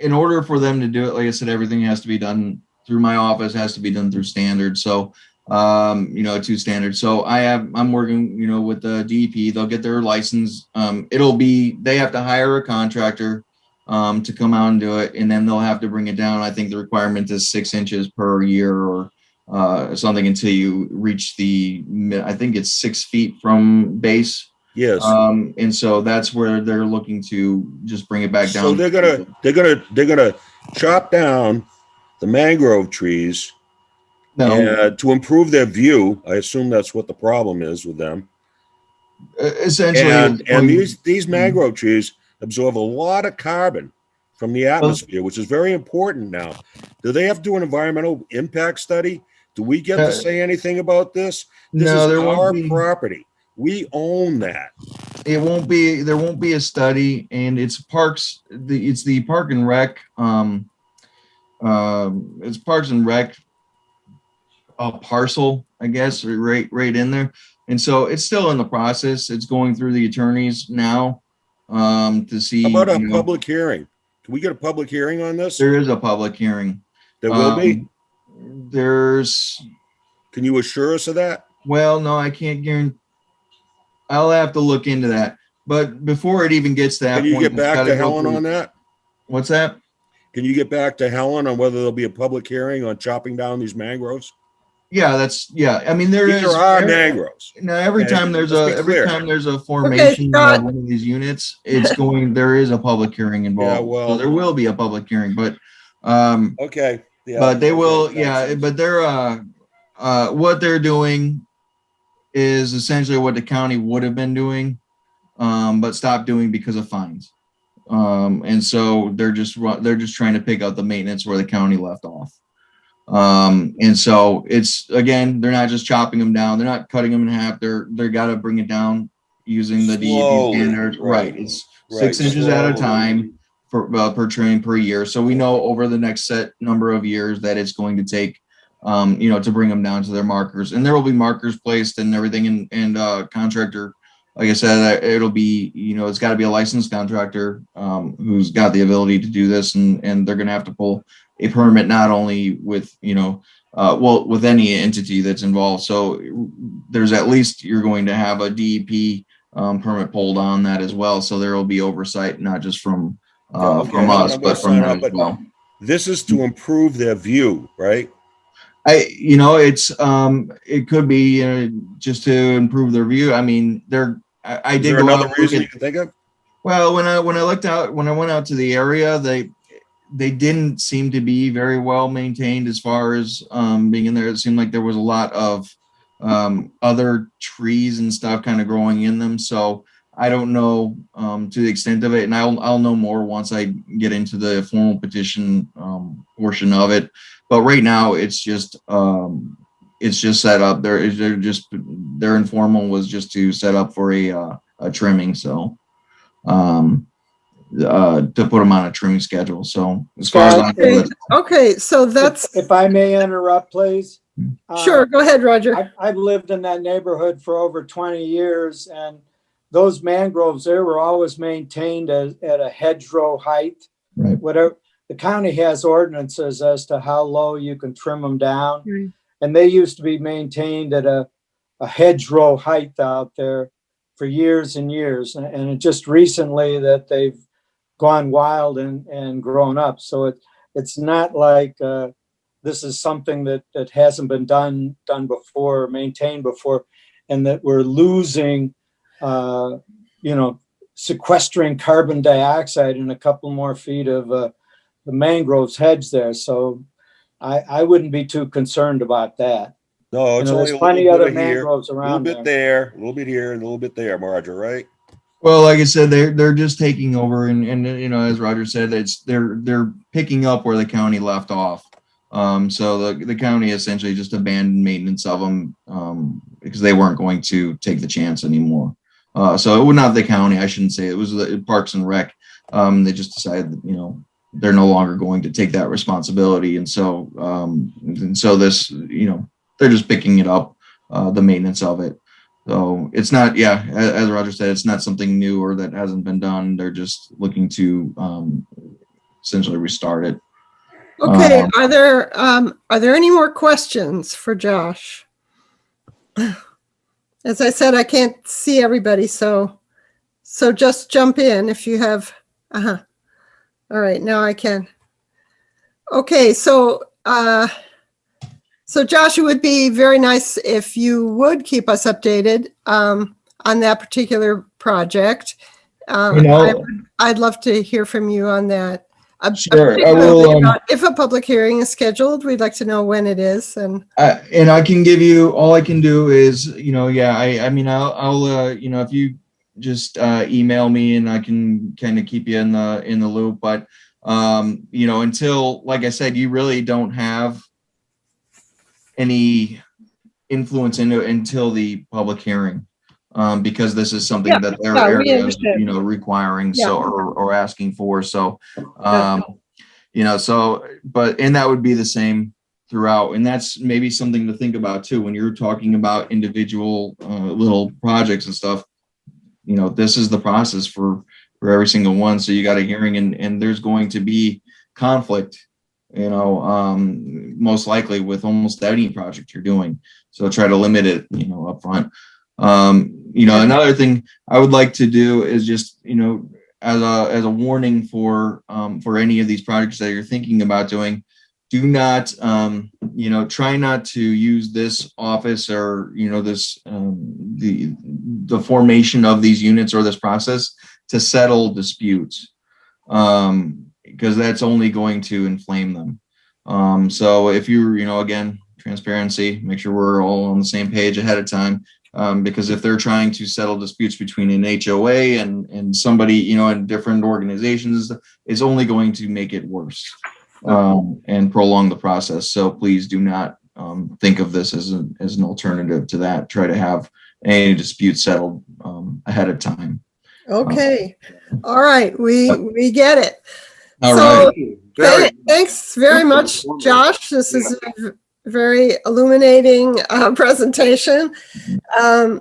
in order for them to do it, like I said, everything has to be done through my office, has to be done through standards. So, to standards. So I'm working, with the DEP, they'll get their license. They have to hire a contractor to come out and do it. And then they'll have to bring it down. I think the requirement is 6 inches per year or something until you reach I think it's 6 feet from base. Yes. And so that's where they're looking to just bring it back down. So they're gonna chop down the mangrove trees to improve their view. I assume that's what the problem is with them. Essentially, and these mangrove trees absorb a lot of carbon from the atmosphere, which is very important now. Do they have to do an environmental impact study? Do we get to say anything about this? This is our property. We own that. There won't be a study, and it's parks. It's the Park and Rec. It's Parks and Rec parcel, I guess, right in there. And so it's still in the process. It's going through the attorneys now to see. How about a public hearing? Can we get a public hearing on this? There is a public hearing. There will be. Can you assure us of that? Well, no, I can't guarantee. I'll have to look into that. But before it even gets to that point, can you get back to Helen on that? What's that? Can you get back to Helen on whether there'll be a public hearing on chopping down these mangroves? Yeah, I mean, these are our mangroves. Now, every time there's a formation of one of these units, there is a public hearing involved. Yeah, well, so there will be a public hearing, but okay. Yeah, but they will. Yeah, but they're what they're doing is essentially what the county would have been doing, but stopped doing because of fines. And so they're just trying to pick out the maintenance where the county left off. And so it's, again, they're not just chopping them down. They're not cutting them in half. They're got to bring it down using the DEP standards. Right. It's 6 inches at a time per train per year. So we know over the next set number of years that it's going to take, to bring them down to their markers, and there will be markers placed and everything. And contractor, like I said, it'll be, it's got to be a licensed contractor who's got the ability to do this, and they're going to have to pull a permit not only with, with any entity that's involved. So there's at least you're going to have a DEP permit pulled on that as well. So there will be oversight, not just from us, but from them as well. This is to improve their view, right? It could be just to improve their view. I mean, I did go another reason you can think of. Well, when I went out to the area, they didn't seem to be very well maintained as far as being in there. It seemed like there was a lot of other trees and stuff kind of growing in them. So I don't know to the extent of it, and I'll know more once I get into the formal petition portion of it. But right now, it's just set up. Their informal was just to set up for a trimming. So to put them on a trimming schedule. So as far as okay, so that's. If I may interrupt, please. Sure, go ahead, Roger. I've lived in that neighborhood for over 20 years, and those mangroves, they were always maintained at a hedgerow height. Right. Whatever. The county has ordinances as to how low you can trim them down. And they used to be maintained at a hedgerow height out there for years and years. And it just recently that they've gone wild and grown up. So it's not like this is something that hasn't been done before, maintained before, and that we're losing, sequestering carbon dioxide in a couple more feet of the mangroves hedge there. So I wouldn't be too concerned about that. No, You it's know, only there's a plenty little other bit of here, mangroves a little around bit there. there, a little bit here, and a little bit there, Marja, right? Well, like I said, they're just taking over, and you know, as Roger said, they're picking up where the county left off. So the county essentially just abandoned maintenance of them because they weren't going to take the chance anymore. So it was not the county, I shouldn't say, it was the Parks and Rec. They just decided that, you know, they're no longer going to take that responsibility, and so this, you know, they're just picking it up, the maintenance of it. So it's not, yeah, as Roger said, it's not something new or that hasn't been done. They're just looking to essentially restart it. Okay, are there any more questions for Josh? As I said, I can't see everybody, so just jump in if you have. All right, now I can. Okay, so Josh, it would be very nice if you would keep us updated on that particular project. You know, I'd love to hear from you on that. Sure, I will. If a public hearing is scheduled, we'd like to know when it is. And I can give you, all I can do is, you know, yeah, I mean, I'll you know, if you just email me and I can kind of keep you in the loop. But you know, until, like I said, you really don't have any influence until the public hearing, because this is something that their area is, you know, requiring, so or asking for. So you know, so and that would be the same throughout, and that's maybe something to think about too when you're talking about individual little projects and stuff. You know, this is the process for every single one. So you got a hearing, and there's going to be conflict, you know, most likely with almost any project you're doing. So try to limit it, you know, up front. You know, another thing I would like to do is just, you know, as a warning for any of these projects that you're thinking about doing, do not, you know, try not to use this office or, you know, this, the formation of these units or this process to settle disputes, because that's only going to inflame them. So if you're, you know, again, transparency, make sure we're all on the same page ahead of time. Because if they're trying to settle disputes between an HOA and somebody, you know, in different organizations, it's only going to make it worse and prolong the process. So please do not think of this as an alternative to that. Try to have any dispute settled ahead of time. okay, all right, we get it. All So, right. thanks very much, Josh. This is a very illuminating presentation, and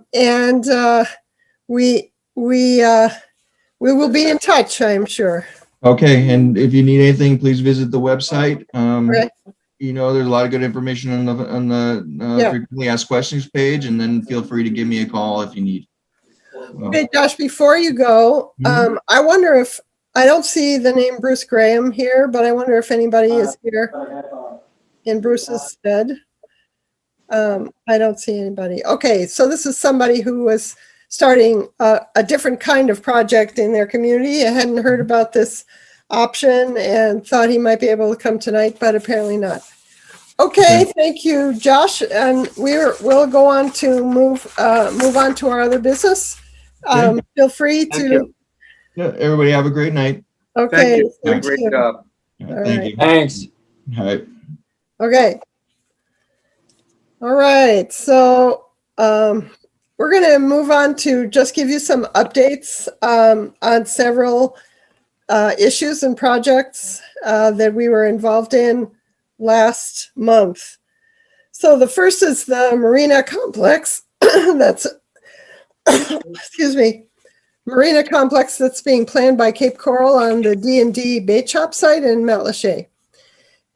we will be in touch, I'm sure. Okay, and if you need anything, please visit the website. Right. You know, there's a lot of good information on the frequently asked questions page, and then feel free to give me a call if you need. Okay, Josh, before you go, I wonder if, I don't see the name Bruce Graham here, but I wonder if anybody is here in Bruce's stead. I don't see anybody. Okay, so this is somebody who was starting a different kind of project in their community. I hadn't heard about this option and thought he might be able to come tonight, but apparently not. Okay, thank you, Josh. And we'll go on to move on to our other business. Feel free to. Yeah, everybody have a great night. Okay. Thank you. Great job. Thank you. Thanks. All right. Okay. All right. So we're going to move on to just give you some updates on several issues and projects that we were involved in last month. So the first is the Marina complex. That's, excuse me, Marina complex that's being planned by Cape Coral on the D&D bait shop site in Matlacha.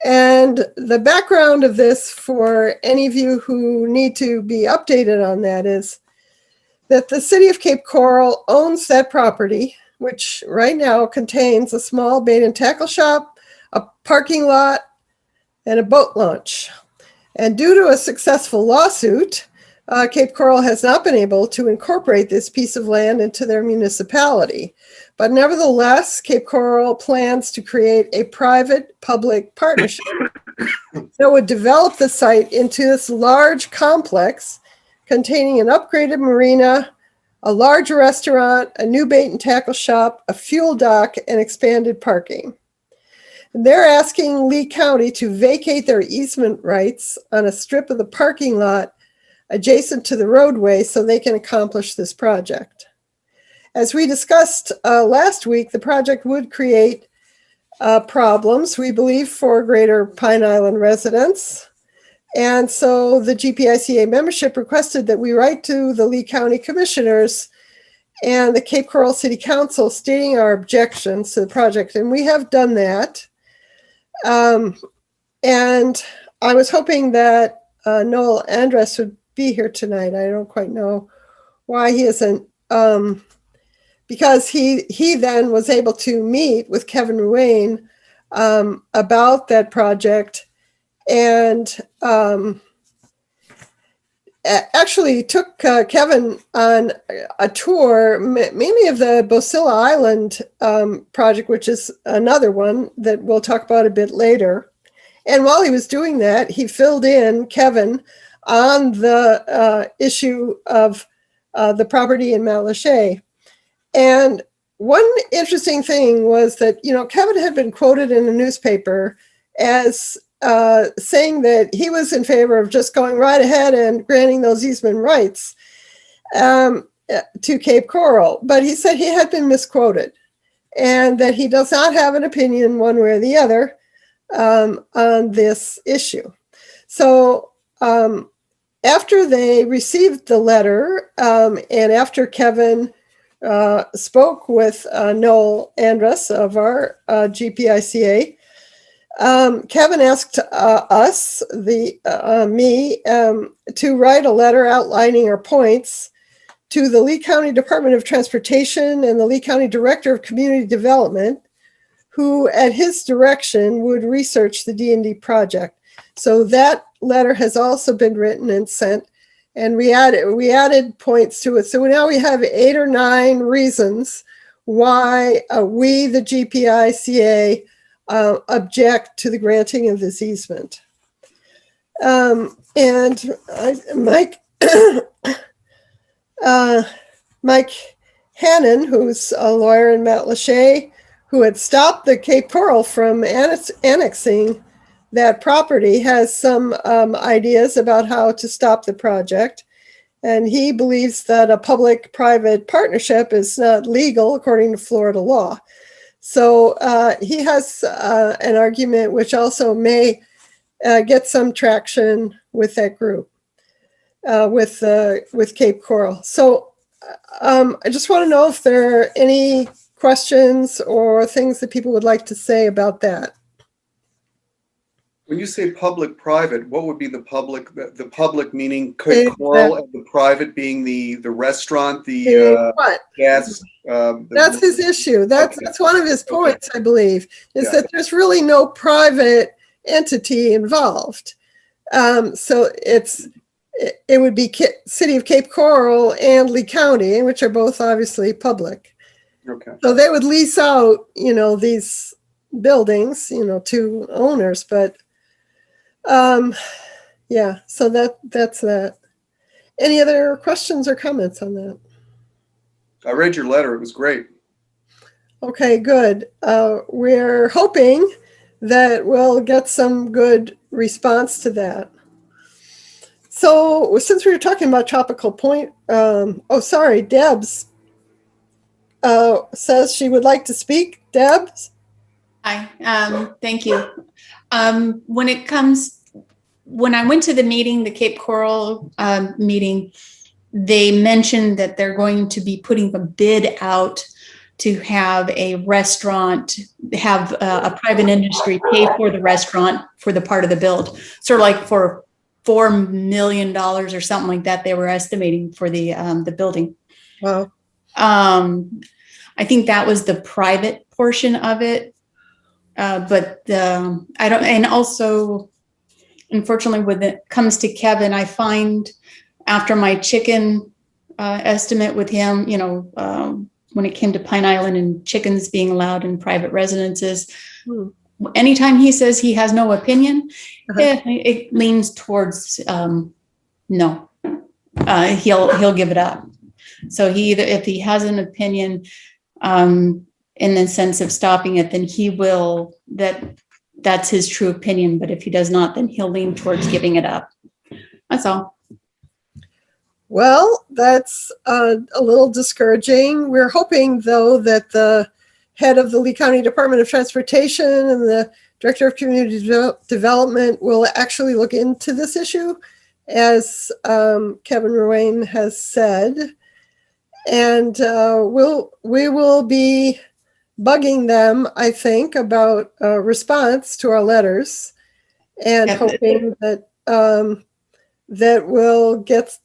And the background of this, for any of you who need to be updated on that, is that the city of Cape Coral owns that property, which right now contains a small bait and tackle shop, a parking lot, and a boat launch. And due to a successful lawsuit, Cape Coral has not been able to incorporate this piece of land into their municipality. But nevertheless, Cape Coral plans to create a private-public partnership that would develop the site into this large complex containing an upgraded marina, a large restaurant, a new bait and tackle shop, a fuel dock, and expanded parking. And they're asking Lee County to vacate their easement rights on a strip of the parking lot adjacent to the roadway so they can accomplish this project. As we discussed last week, the project would create problems, we believe, for Greater Pine Island residents. And so the GPICA membership requested that we write to the Lee County Commissioners and the Cape Coral City Council stating our objections to the project. And we have done that. And I was hoping that Noel Andress would be here tonight. I don't quite know why he isn't. Because he then was able to meet with Kevin Ruane about that project, and actually took Kevin on a tour, mainly of the Bocilla Island project, which is another one that we'll talk about a bit later. And while he was doing that, he filled in Kevin on the issue of the property in Matlacha. And one interesting thing was that, Kevin had been quoted in a newspaper as saying that he was in favor of just going right ahead and granting those easement rights to Cape Coral. But he said he had been misquoted and that he does not have an opinion one way or the other on this issue. So after they received the letter and after Kevin spoke with Noel Andress of our GPICA, Kevin asked us, me, to write a letter outlining our points to the Lee County Department of Transportation and the Lee County Director of Community Development, who at his direction would research the D&D project. So that letter has also been written and sent. And we added points to it. So now we have 8 or 9 reasons why we, the GPICA, object to the granting of this easement. Mike Hannon, who's a lawyer in Matlacha, who had stopped the Cape Coral from annexing that property, has some ideas about how to stop the project. And he believes that a public-private partnership is not legal according to Florida law. So he has an argument which also may get some traction with that group, with Cape Coral. So I just want to know if there are any questions or things that people would like to say about that. When you say public-private, what would be the public? The public meaning Cape Coral, and the private being the restaurant, the gas. That's his issue. That's one of his points, I believe, is that there's really no private entity involved. So it would be City of Cape Coral and Lee County, which are both obviously public. Okay. So they would lease out, these buildings, to owners, but. So that's that. Any other questions or comments on that? I read your letter. It was great. Okay, good. We're hoping that we'll get some good response to that. So since we were talking about Tropical Point, Debs says she would like to speak. Debs? Hi, thank you. When I went to the meeting, the Cape Coral meeting, they mentioned that they're going to be putting a bid out to have a restaurant, have a private industry pay for the restaurant for the part of the build, sort of like for $4 million or something like that. They were estimating for the building. Wow. I think that was the private portion of it. But I don't, and also, unfortunately, when it comes to Kevin, I find after my chicken estimate with him, when it came to Pine Island and chickens being allowed in private residences, anytime he says he has no opinion, Uh-huh. it leans towards no. He'll give it up. So if he has an opinion in the sense of stopping it, then he will. That's his true opinion. But if he does not, then he'll lean towards giving it up. That's all. Well, that's a little discouraging. We're hoping, though, that the head of the Lee County Department of Transportation and the Director of Community Development will actually look into this issue, as Kevin Ruane has said. And we will be bugging them, I think, about a response to our letters, and hoping that that we'll get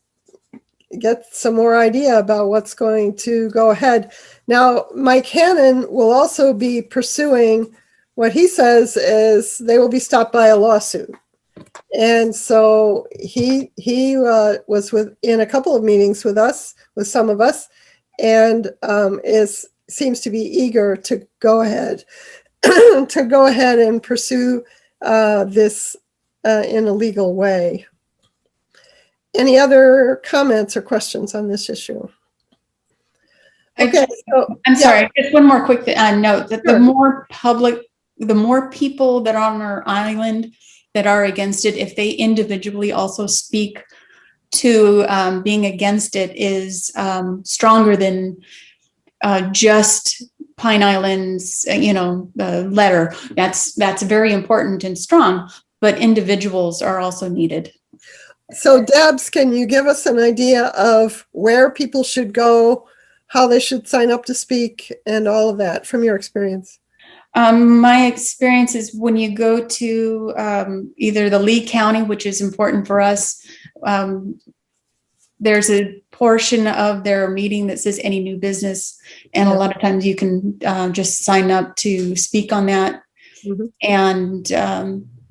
some more idea about what's going to go ahead. Now, Mike Hannon will also be pursuing what he says is they will be stopped by a lawsuit. And so he was in a couple of meetings with some of us, and seems to be eager to go ahead and pursue this in a legal way. Any other comments or questions on this issue? Okay, I'm sorry, just one more quick note that Sure. the more people that are on our island that are against it, if they individually also speak to being against it, is stronger than just Pine Island's, letter. That's very important and strong, but individuals are also needed. So Debs, can you give us an idea of where people should go, how they should sign up to speak, and all of that from your experience? My experience is when you go to either the Lee County, which is important for us, there's a portion of their meeting that says any new business. And a lot of times you can just sign up to speak on that. Mm-hmm.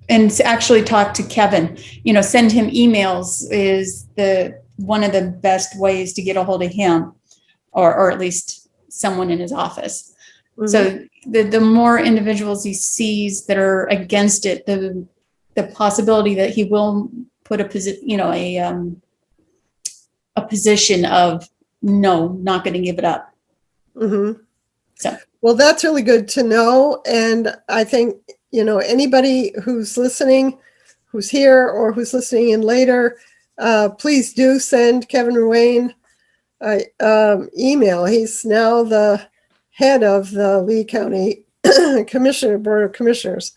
And actually talk to Kevin, send him emails is one of the best ways to get a hold of him, or at least someone in his office. Mm-hmm. So the more individuals he sees that are against it, the possibility that he will put a position of no, not going to give it up. Mm-hmm. So, well, that's really good to know. And I think, anybody who's listening, who's here or who's listening in later, please do send Kevin Ruane email. He's now the head of the Lee County Board of Commissioners.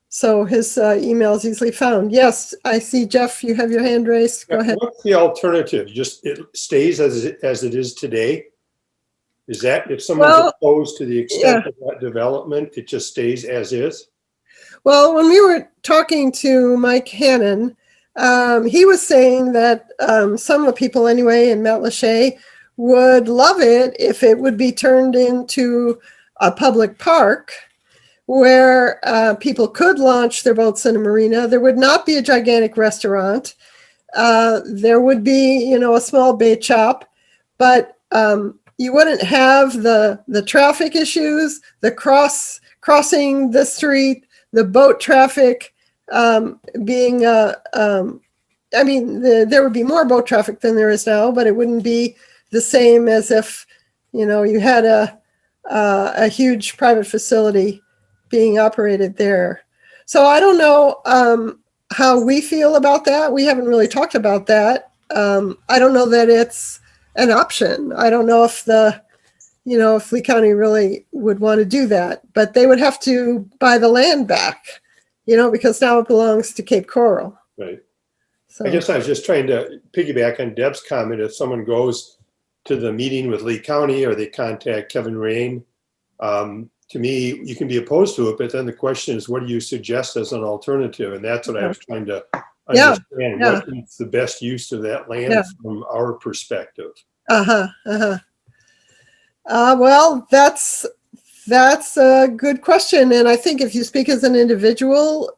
So his email is easily found. Yes, I see, Jeff, you have your hand raised. Go ahead. What's the alternative? Just it stays as it is today? Is that if someone's opposed to the extent of that development, it just stays as is? Well, when we were talking to Mike Hannon, he was saying that some of the people anyway in Matlacha would love it if it would be turned into a public park where people could launch their boats in a marina. There would not be a gigantic restaurant. There would be, a small bait shop, but you wouldn't have the traffic issues, the crossing the street, the boat traffic being, there would be more boat traffic than there is now, but it wouldn't be the same as if, you had a huge private facility being operated there. So I don't know how we feel about that. We haven't really talked about that. I don't know that it's an option. I don't know if if Lee County really would want to do that, but they would have to buy the land back, because now it belongs to Cape Coral. Right. So I guess I was just trying to piggyback on Deb's comment. If someone goes to the meeting with Lee County or they contact Kevin Ruane, to me, you can be opposed to it, but then the question is, what do you suggest as an alternative? And that's what I was trying to understand. What is the best use of that land from our perspective? Well, that's a good question. And I think if you speak as an individual,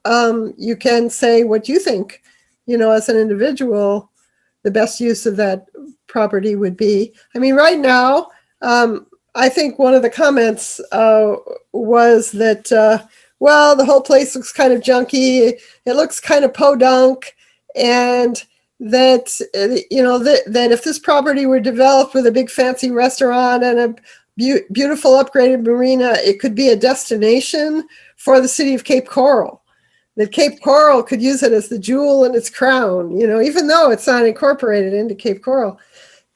you can say what you think, as an individual, the best use of that property would be. I mean, right now, I think one of the comments was that well, the whole place looks kind of junky. It looks kind of podunk. And that, that if this property were developed with a big fancy restaurant and a beautiful upgraded marina, it could be a destination for the city of Cape Coral. That Cape Coral could use it as the jewel in its crown, even though it's not incorporated into Cape Coral.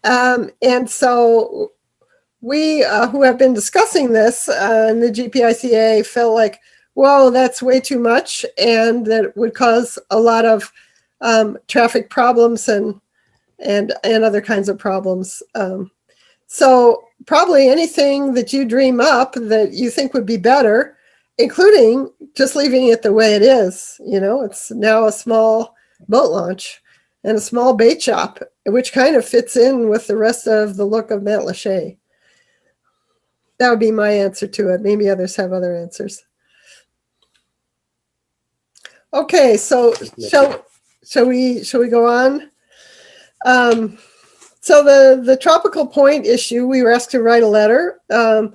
And so we, who have been discussing this in the GPICA, felt like, whoa, that's way too much, and that it would cause a lot of traffic problems and other kinds of problems. So probably anything that you dream up that you think would be better, including just leaving it the way it is. It's now a small boat launch and a small bait shop, which kind of fits in with the rest of the look of Matlacha. That would be my answer to it. Maybe others have other answers. Okay, so shall we go on? So the Tropical Point issue, we were asked to write a letter, and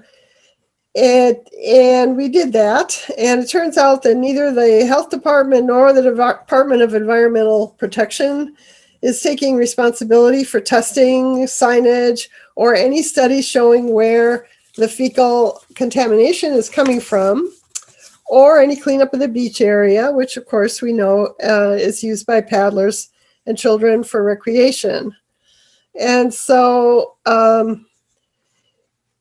we did that. And it turns out that neither the Health Department nor the Department of Environmental Protection is taking responsibility for testing, signage, or any studies showing where the fecal contamination is coming from, or any cleanup of the beach area, which of course we know is used by paddlers and children for recreation. And so,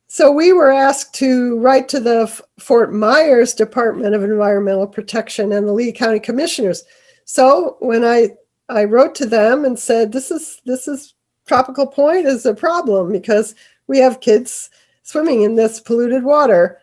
so we were asked to write to the Fort Myers Department of Environmental Protection and the Lee County Commissioners. So when I wrote to them and said, this is Tropical Point is a problem because we have kids swimming in this polluted water.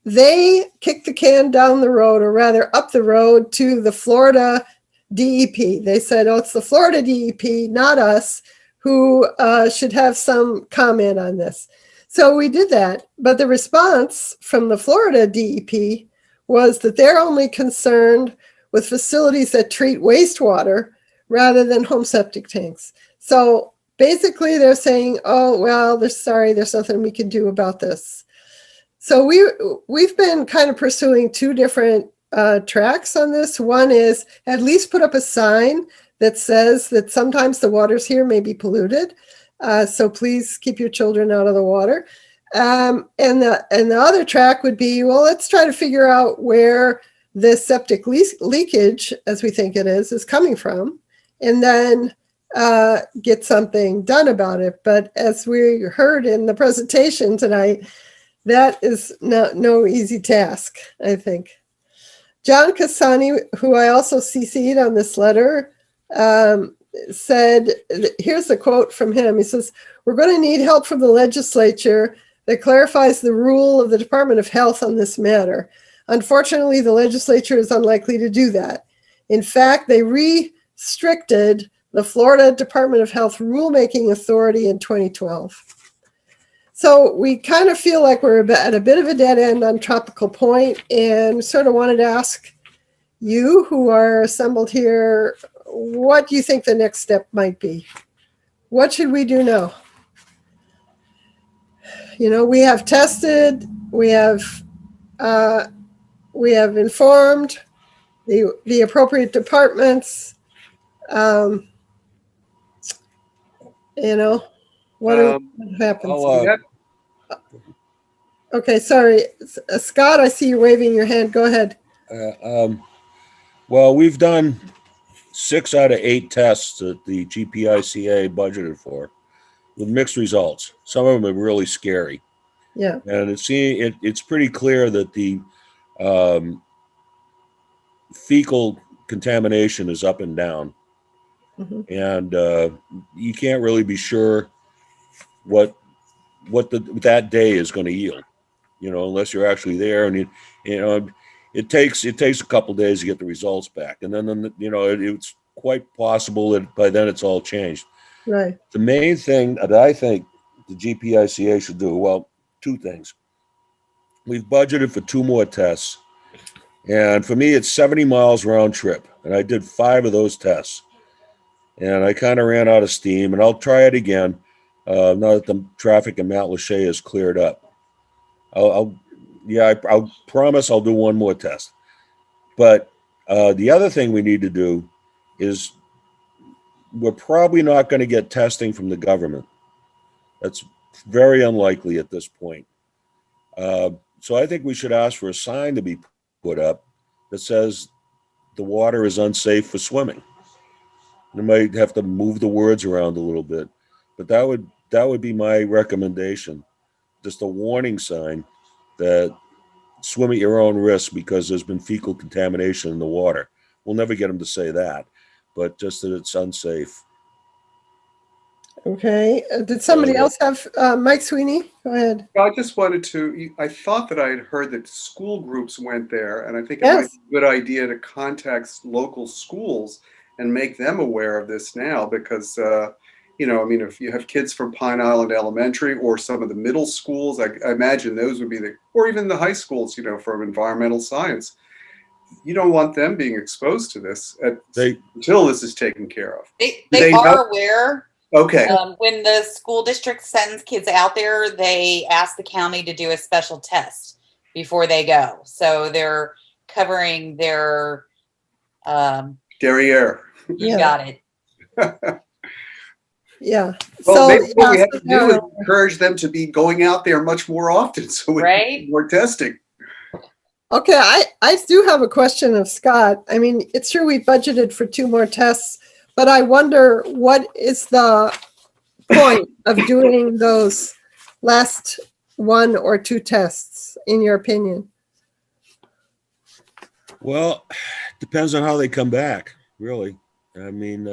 They kicked the can down the road, or rather up the road, to the Florida DEP. They said, oh, it's the Florida DEP, not us, who should have some comment on this. So we did that. But the response from the Florida DEP was that they're only concerned with facilities that treat wastewater rather than home septic tanks. So basically they're saying, oh, well, there's nothing we can do about this. So we've been kind of pursuing two different tracks on this. One is at least put up a sign that says that sometimes the waters here may be polluted. So please keep your children out of the water. And the other track would be, well, let's try to figure out where this septic leakage, as we think it is coming from, and then get something done about it. But as we heard in the presentation tonight, that is no easy task, I think. John Cassani, who I also CC'd on this letter, said, here's a quote from him. He says, we're going to need help from the legislature that clarifies the rule of the Department of Health on this matter. Unfortunately, the legislature is unlikely to do that. In fact, they restricted the Florida Department of Health rulemaking authority in 2012. So we kind of feel like we're at a bit of a dead end on Tropical Point, and sort of wanted to ask you who are assembled here, what do you think the next step might be? What should we do now? We have tested, we have informed the appropriate departments. What happens? Okay, sorry. Scott, I see you waving your hand. Go ahead. Well, we've done 6 out of 8 tests that the GPICA budgeted for with mixed results. Some of them are really scary. Yeah. And it's pretty clear that the fecal contamination is up and down. Mm-hmm. And you can't really be sure what that day is going to yield, unless you're actually there. And it takes a couple days to get the results back, and then it's quite possible that by then it's all changed. Right. The main thing that I think the GPICA should do, well, 2 things. We've budgeted for 2 more tests, and for me, it's 70 miles round trip, and I did 5 of those tests, and I kind of ran out of steam, and I'll try it again. Now that the traffic in Matlacha is cleared up, I'll Yeah, I'll promise I'll do one more test. But the other thing we need to do is we're probably not going to get testing from the government. That's very unlikely at this point. So I think we should ask for a sign to be put up that says the water is unsafe for swimming. You might have to move the words around a little bit, but that would be my recommendation. Just a warning sign that swim at your own risk because there's been fecal contamination in the water. We'll never get them to say that, but just that it's unsafe. Okay. Did somebody else have, Mike Sweeney? Go ahead. I just wanted to, I thought that I had heard that school groups went there, and I think it Yes. might be a good idea to contact local schools and make them aware of this now, because, you know, I mean, if you have kids from Pine Island Elementary or some of the middle schools, I imagine those would be or even the high schools, you know, from environmental science, you don't want them being exposed to this until this is taken care of. They are aware. Okay. When the school district sends kids out there, they ask the county to do a special test before they go. So they're covering their derriere. You got it. Yeah. Well, So, maybe what we have to do yeah. is encourage them to be going out there much more often, so we Right? more testing. Okay, I do have a question of Scott. I mean, it's true we budgeted for 2 more tests, but I wonder what is the point of doing those last 1 or 2 tests, in your opinion? Well, depends on how they come back, really. I mean,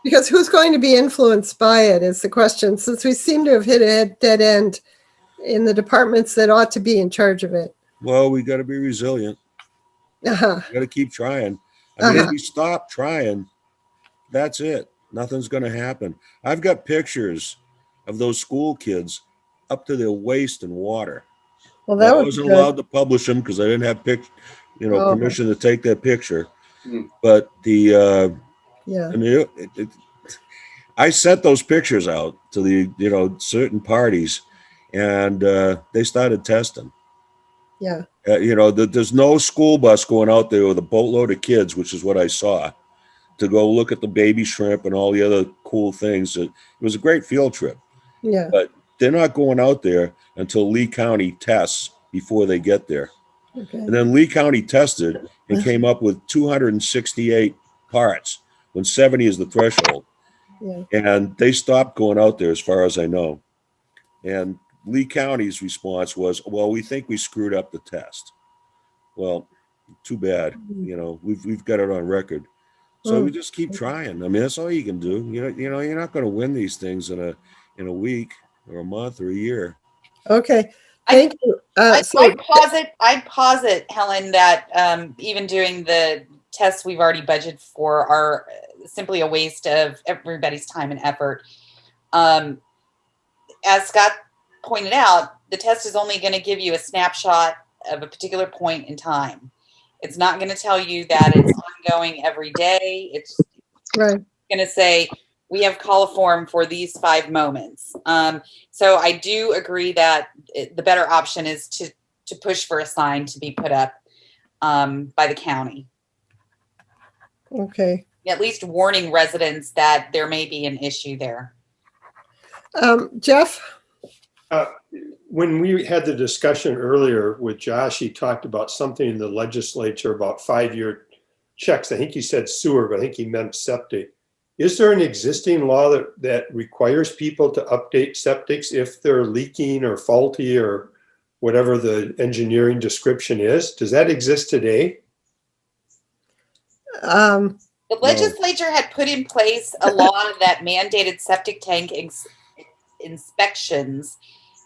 Because who's going to be influenced by it is the question, since we seem to have hit a dead end in the departments that ought to be in charge of it. well, we got to be resilient. Uh-huh. We got to keep trying. I mean, if Uh-huh. we stop trying, that's it. Nothing's going to happen. I've got pictures of those school kids up to their waist in water. Well, that I would be wasn't good. allowed to publish them because I didn't have Oh. permission to take that picture. Hmm. But the Yeah. I mean, I sent those pictures out to the certain parties, and they started testing. Yeah. There's no school bus going out there with a boatload of kids, which is what I saw, to go look at the baby shrimp and all the other cool things. It was a great field trip, Yeah. but they're not going out there until Lee County tests before they get there. Okay. And then Lee County tested and came up with 268 parts when 70 is the threshold. Yeah. And they stopped going out there as far as I know. And Lee County's response was, well, we think we screwed up the test. Well, too bad. We've got it on record. So we just keep trying. I mean, that's all you can do. You're not going to win these things in a week or a month or a year. Okay. Thank you. I'd posit, Helen, that even doing the tests we've already budgeted for are simply a waste of everybody's time and effort. As Scott pointed out, the test is only going to give you a snapshot of a particular point in time. It's not going to tell you that it's ongoing every day. It's right. going to say, we have coliform for these 5 moments. So I do agree that the better option is to push for a sign to be put up by the county. Okay. At least warning residents that there may be an issue there. Jeff? When we had the discussion earlier with Josh, he talked about something in the legislature about 5-year checks. I think he said sewer, but I think he meant septic. Is there an existing law that requires people to update septics if they're leaking or faulty or whatever the engineering description is? Does that exist today? The legislature had put in place a law that mandated septic tank inspections.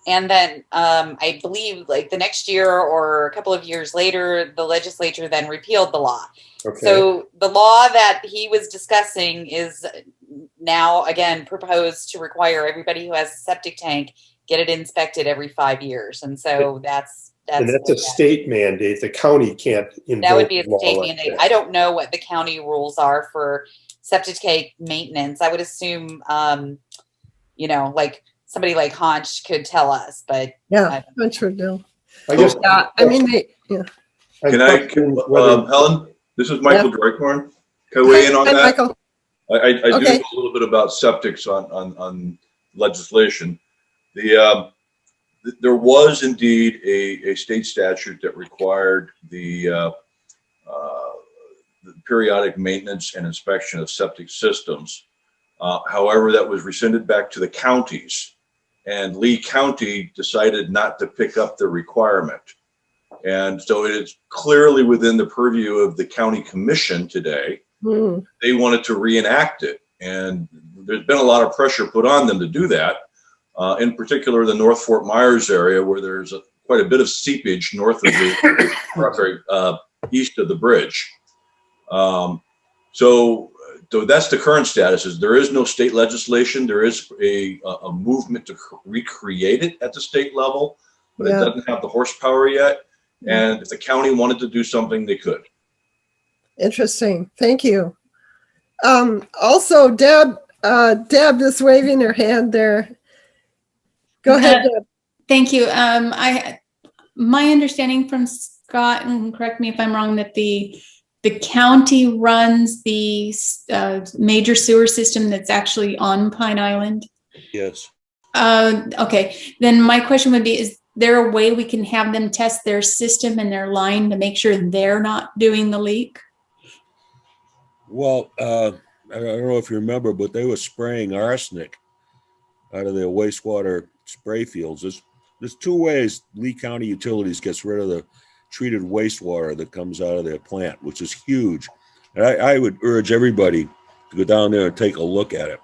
And then I believe like the next year or a couple of years later, the legislature then repealed the law. Okay. So the law that he was discussing is now again proposed to require everybody who has a septic tank get it inspected every 5 years. And so that's a state mandate. The county can't invoke that would be a law state like mandate. that. I don't know what the county rules are for septic tank maintenance. I would assume like somebody like Haunch could tell us, but yeah, Haunch would know. I guess. Yeah, I mean, yeah. Can I, whether- Helen, this is Michael Drycorn. Can I weigh in on Hi, that? Michael. I do Okay. know a little bit about septics on legislation. There was indeed a state statute that required the periodic maintenance and inspection of septic systems. However, that was rescinded back to the counties, and Lee County decided not to pick up the requirement. And so it is clearly within the purview of the county commission today. They wanted to reenact it, and there's been a lot of pressure put on them to do that. In particular, the North Fort Myers area, where there's quite a bit of seepage north of the, east of the bridge. So that's the current status. Is there is no state legislation. There is a movement to recreate it at the state level, but it doesn't have the horsepower yet. And if the county wanted to do something, they could. Interesting. Thank you. Also, Deb is waving her hand there. Go ahead, Deb. Thank you. My understanding from Scott, and correct me if I'm wrong, that the county runs the major sewer system that's actually on Pine Island. Yes. Okay. Then my question would be, is there a way we can have them test their system and their line to make sure they're not doing the leak? Well, I don't know if you remember, but they were spraying arsenic out of their wastewater spray fields. There's two ways Lee County Utilities gets rid of the treated wastewater that comes out of their plant, which is huge. And I would urge everybody to go down there and take a look at it.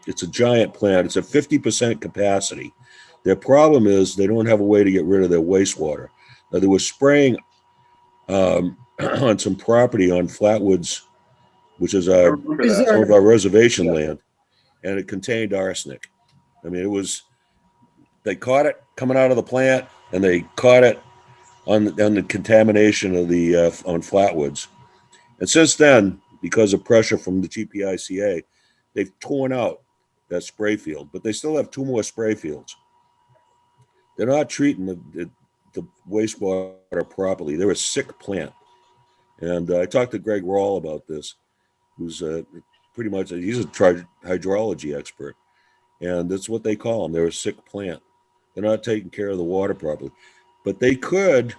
It's a giant plant. It's a 50% capacity. Their problem is they don't have a way to get rid of their wastewater. Now, they were spraying on some property on Flatwoods, which is some of our reservation land, and it contained arsenic. I mean, they caught it coming out of the plant, and they caught it on the contamination of the on Flatwoods. And since then, because of pressure from the GPICA, they've torn out that spray field, but they still have 2 more spray fields. They're not treating the wastewater properly. They're a sick plant. And I talked to Greg Rawl about this, who's pretty much, he's a hydrology expert. And that's what they call them. They're a sick plant. They're not taking care of the water properly. But they could,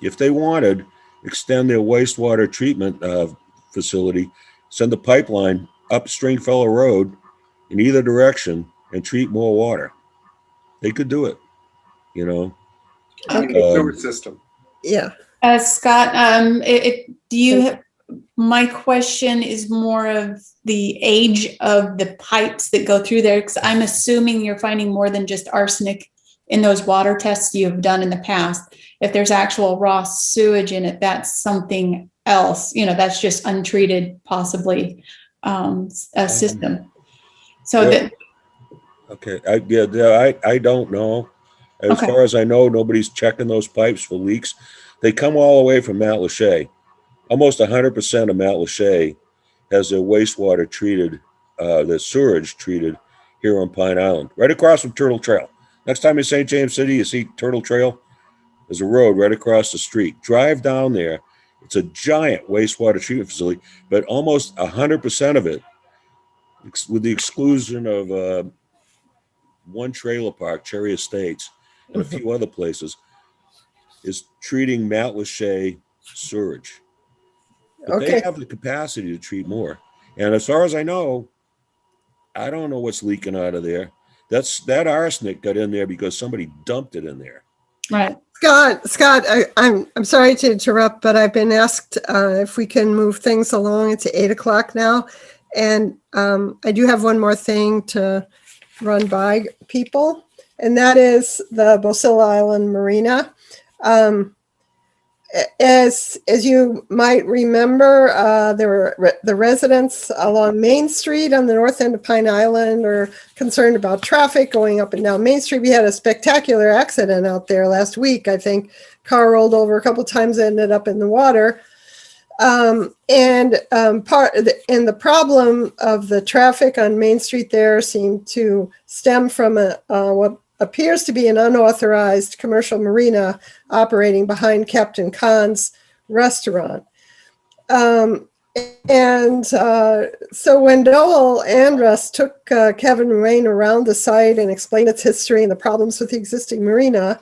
if they wanted, extend their wastewater treatment facility, send a pipeline up Stringfellow Road in either direction and treat more water. They could do it, you know. Sewer system. Yeah. Scott, my question is more of the age of the pipes that go through there, because I'm assuming you're finding more than just arsenic in those water tests you've done in the past. If there's actual raw sewage in it, that's something else. That's just untreated, possibly a system. So yeah. Okay, I don't know. As far as I know, nobody's checking those pipes for leaks. They come all the way from Matlacha. Almost 100% of Matlacha has their wastewater treated, their sewage treated here on Pine Island, right across from Turtle Trail. Next time in St. James City, you see Turtle Trail, there's a road right across the street. Drive down there. It's a giant wastewater treatment facility, but almost 100% of it, with the exclusion of one trailer park, Cherry Estates, and a few other places, is treating Matlacha sewage. But they have the capacity to treat more. And as far as I know, I don't know what's leaking out of there. That arsenic got in there because somebody dumped it in there. Right. Scott, I'm sorry to interrupt, but I've been asked if we can move things along. It's 8:00 now. And I do have one more thing to run by people, and that is the Bocilla Island Marina. As you might remember, there were the residents along Main Street on the north end of Pine Island are concerned about traffic going up and down Main Street. We had a spectacular accident out there last week. I think car rolled over a couple of times, ended up in the water. The problem of the traffic on Main Street there seemed to stem from what appears to be an unauthorized commercial marina operating behind Captain Khan's restaurant. So when Dole and Russ took Kevin Ruane around the site and explained its history and the problems with the existing marina,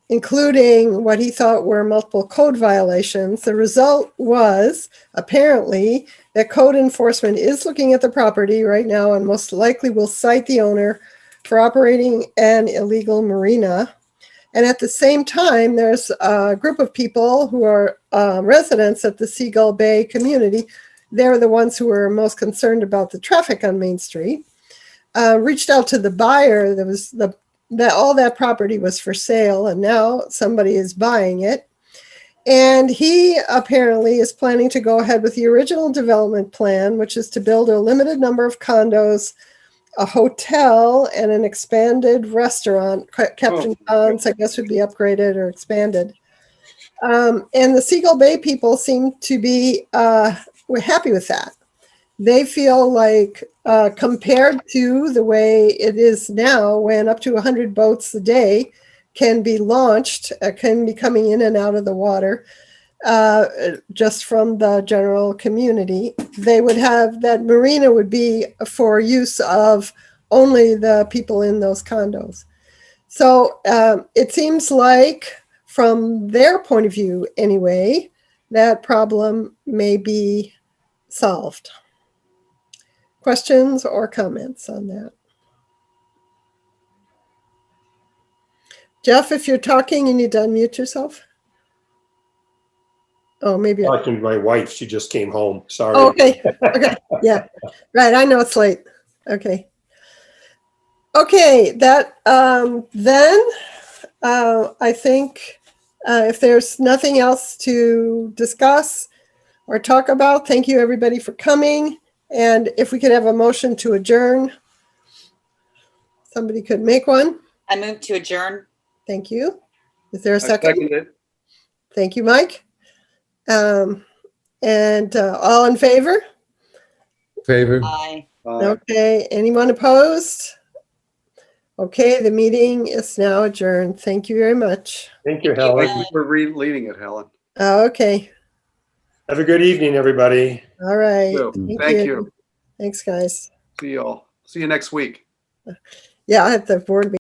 including what he thought were multiple code violations, the result was apparently that code enforcement is looking at the property right now and most likely will cite the owner for operating an illegal marina. And at the same time, there's a group of people who are residents at the Seagull Bay community. They're the ones who were most concerned about the traffic on Main Street. Reached out to the buyer. There was all that property was for sale, and now somebody is buying it. And he apparently is planning to go ahead with the original development plan, which is to build a limited number of condos, a hotel, and an expanded restaurant. Captain Khan's, I guess, would be upgraded or expanded. And the Seagull Bay people seem to be we're happy with that. They feel like compared to the way it is now, when up to 100 boats a day can be launched, can be coming in and out of the water, just from the general community, they would have that marina would be for use of only the people in those condos. So it seems like from their point of view anyway, that problem may be solved. Questions or comments on that? Jeff, if you're talking, you need to unmute yourself. Oh, maybe. Talking to my wife, she just came home. Sorry. Oh, okay. Okay. Yeah. Right. I know it's late. Okay. Okay. That then I think if there's nothing else to discuss or talk about, thank you everybody for coming. And if we could have a motion to adjourn, somebody could make one. I move to adjourn. Thank you. Is there a I second? second it. Thank you, Mike. And all in favor? Favor? Aye. Okay. Anyone opposed? Okay, the meeting is now adjourned. Thank you very much. Thank you, Thank you, Helen. Helen. We're leading it, Helen. Okay. Have a good evening, everybody. All right. So, thank you. Thanks, guys. See y'all. See you next week. Yeah, at the board meeting.